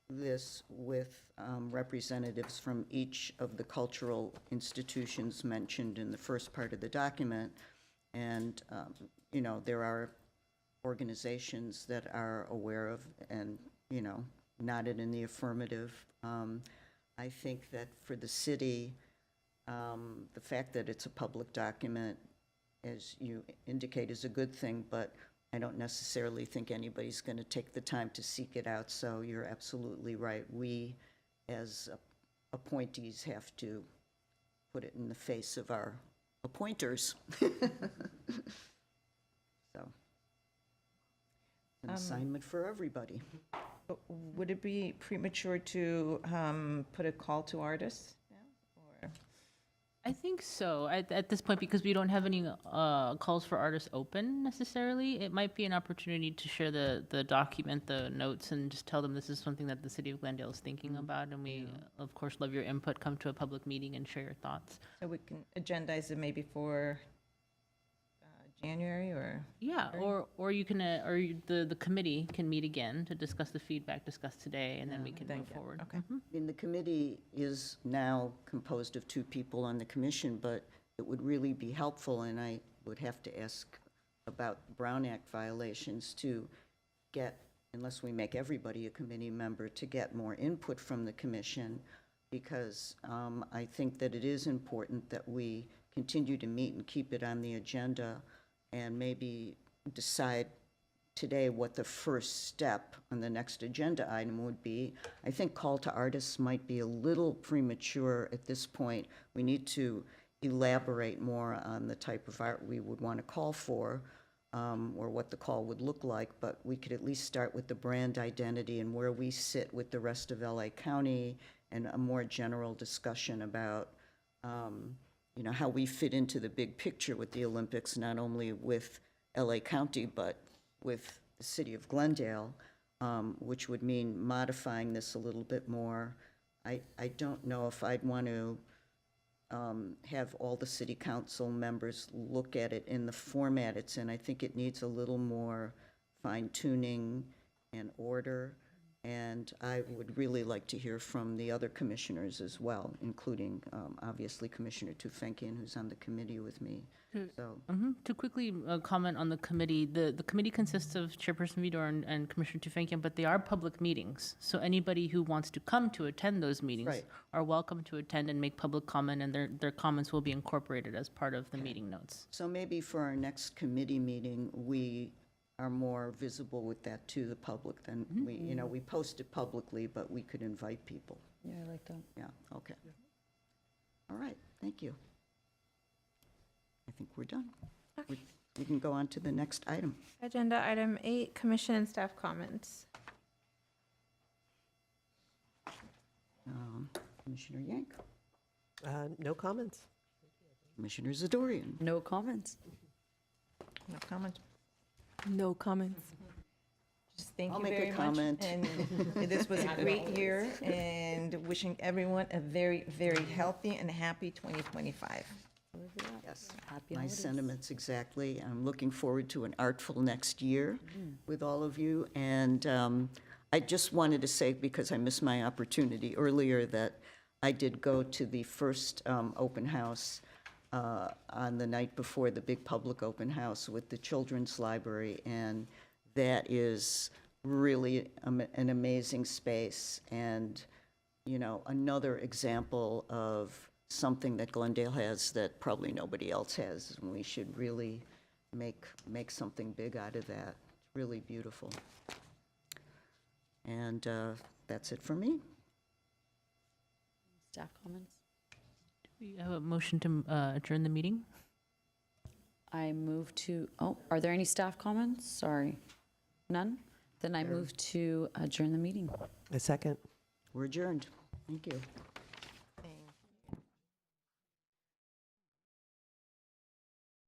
this with representatives from each of the cultural institutions mentioned in the first part of the document. And, you know, there are organizations that are aware of and, you know, nodded in the affirmative. I think that for the city, the fact that it's a public document, as you indicate, is a good thing, but I don't necessarily think anybody's going to take the time to seek it out, so you're absolutely right. We, as appointees, have to put it in the face of our appointers. So an assignment for everybody. Would it be premature to put a call to artists now? Or I think so. At this point, because we don't have any calls for artists open necessarily, it might be an opportunity to share the document, the notes, and just tell them this is something that the city of Glendale is thinking about, and we, of course, love your input. Come to a public meeting and share your thoughts. So we can agendize it maybe for January or? Yeah, or you can, the committee can meet again to discuss the feedback discussed today, and then we can move forward. Okay. Mhm. I mean, the committee is now composed of 2 people on the commission, but it would really be helpful, and I would have to ask about Brown Act violations to get, unless we make everybody a committee member, to get more input from the commission, because I think that it is important that we continue to meet and keep it on the agenda, and maybe decide today what the first step on the next agenda item would be. I think call to artists might be a little premature at this point. We need to elaborate more on the type of art we would want to call for, or what the call would look like, but we could at least start with the brand identity and where we sit with the rest of LA County, and a more general discussion about you know, how we fit into the big picture with the Olympics, not only with LA County, but with the city of Glendale, which would mean modifying this a little bit more. I don't know if I'd want to have all the city council members look at it in the format it's in. I think it needs a little more fine tuning and order. And I would really like to hear from the other commissioners as well, including, obviously, Commissioner Tufenkian, who's on the committee with me. So, To quickly comment on the committee, the committee consists of Chairperson Vidor and Commissioner Tufenkian, but they are public meetings. So anybody who wants to come to attend those meetings Right. are welcome to attend and make public comment, and their comments will be incorporated as part of the meeting notes. so maybe for our next committee meeting, we are more visible with that to the public than we, you know, we post it publicly, but we could invite people. Yeah, I like that. Yeah, okay. All right, thank you. I think we're done. We can go on to the next item. Agenda item 8, commission and staff comments. Commissioner Yank, No comments. Commissioner Zadorian. No comments. No comment? No comments. Just thank I'll you make a very much. comment. And this was a great year, and wishing everyone a very, very healthy and happy 2025. Yes, Happy my holidays. sentiments exactly. I'm looking forward to an artful next year with all of you. And I just wanted to say, because I missed my opportunity earlier, that I did go to the first open house on the night before the big public open house with the Children's Library, and that is really an amazing space, and, you know, another example of something that Glendale has that probably nobody else has, and we should really make something big out of that. It's really beautiful. And that's it for me. Staff comments. We have a motion to adjourn the meeting. I move to, are there any staff comments? Sorry. None? Then I move to adjourn the meeting. A second. We're adjourned. Thank you.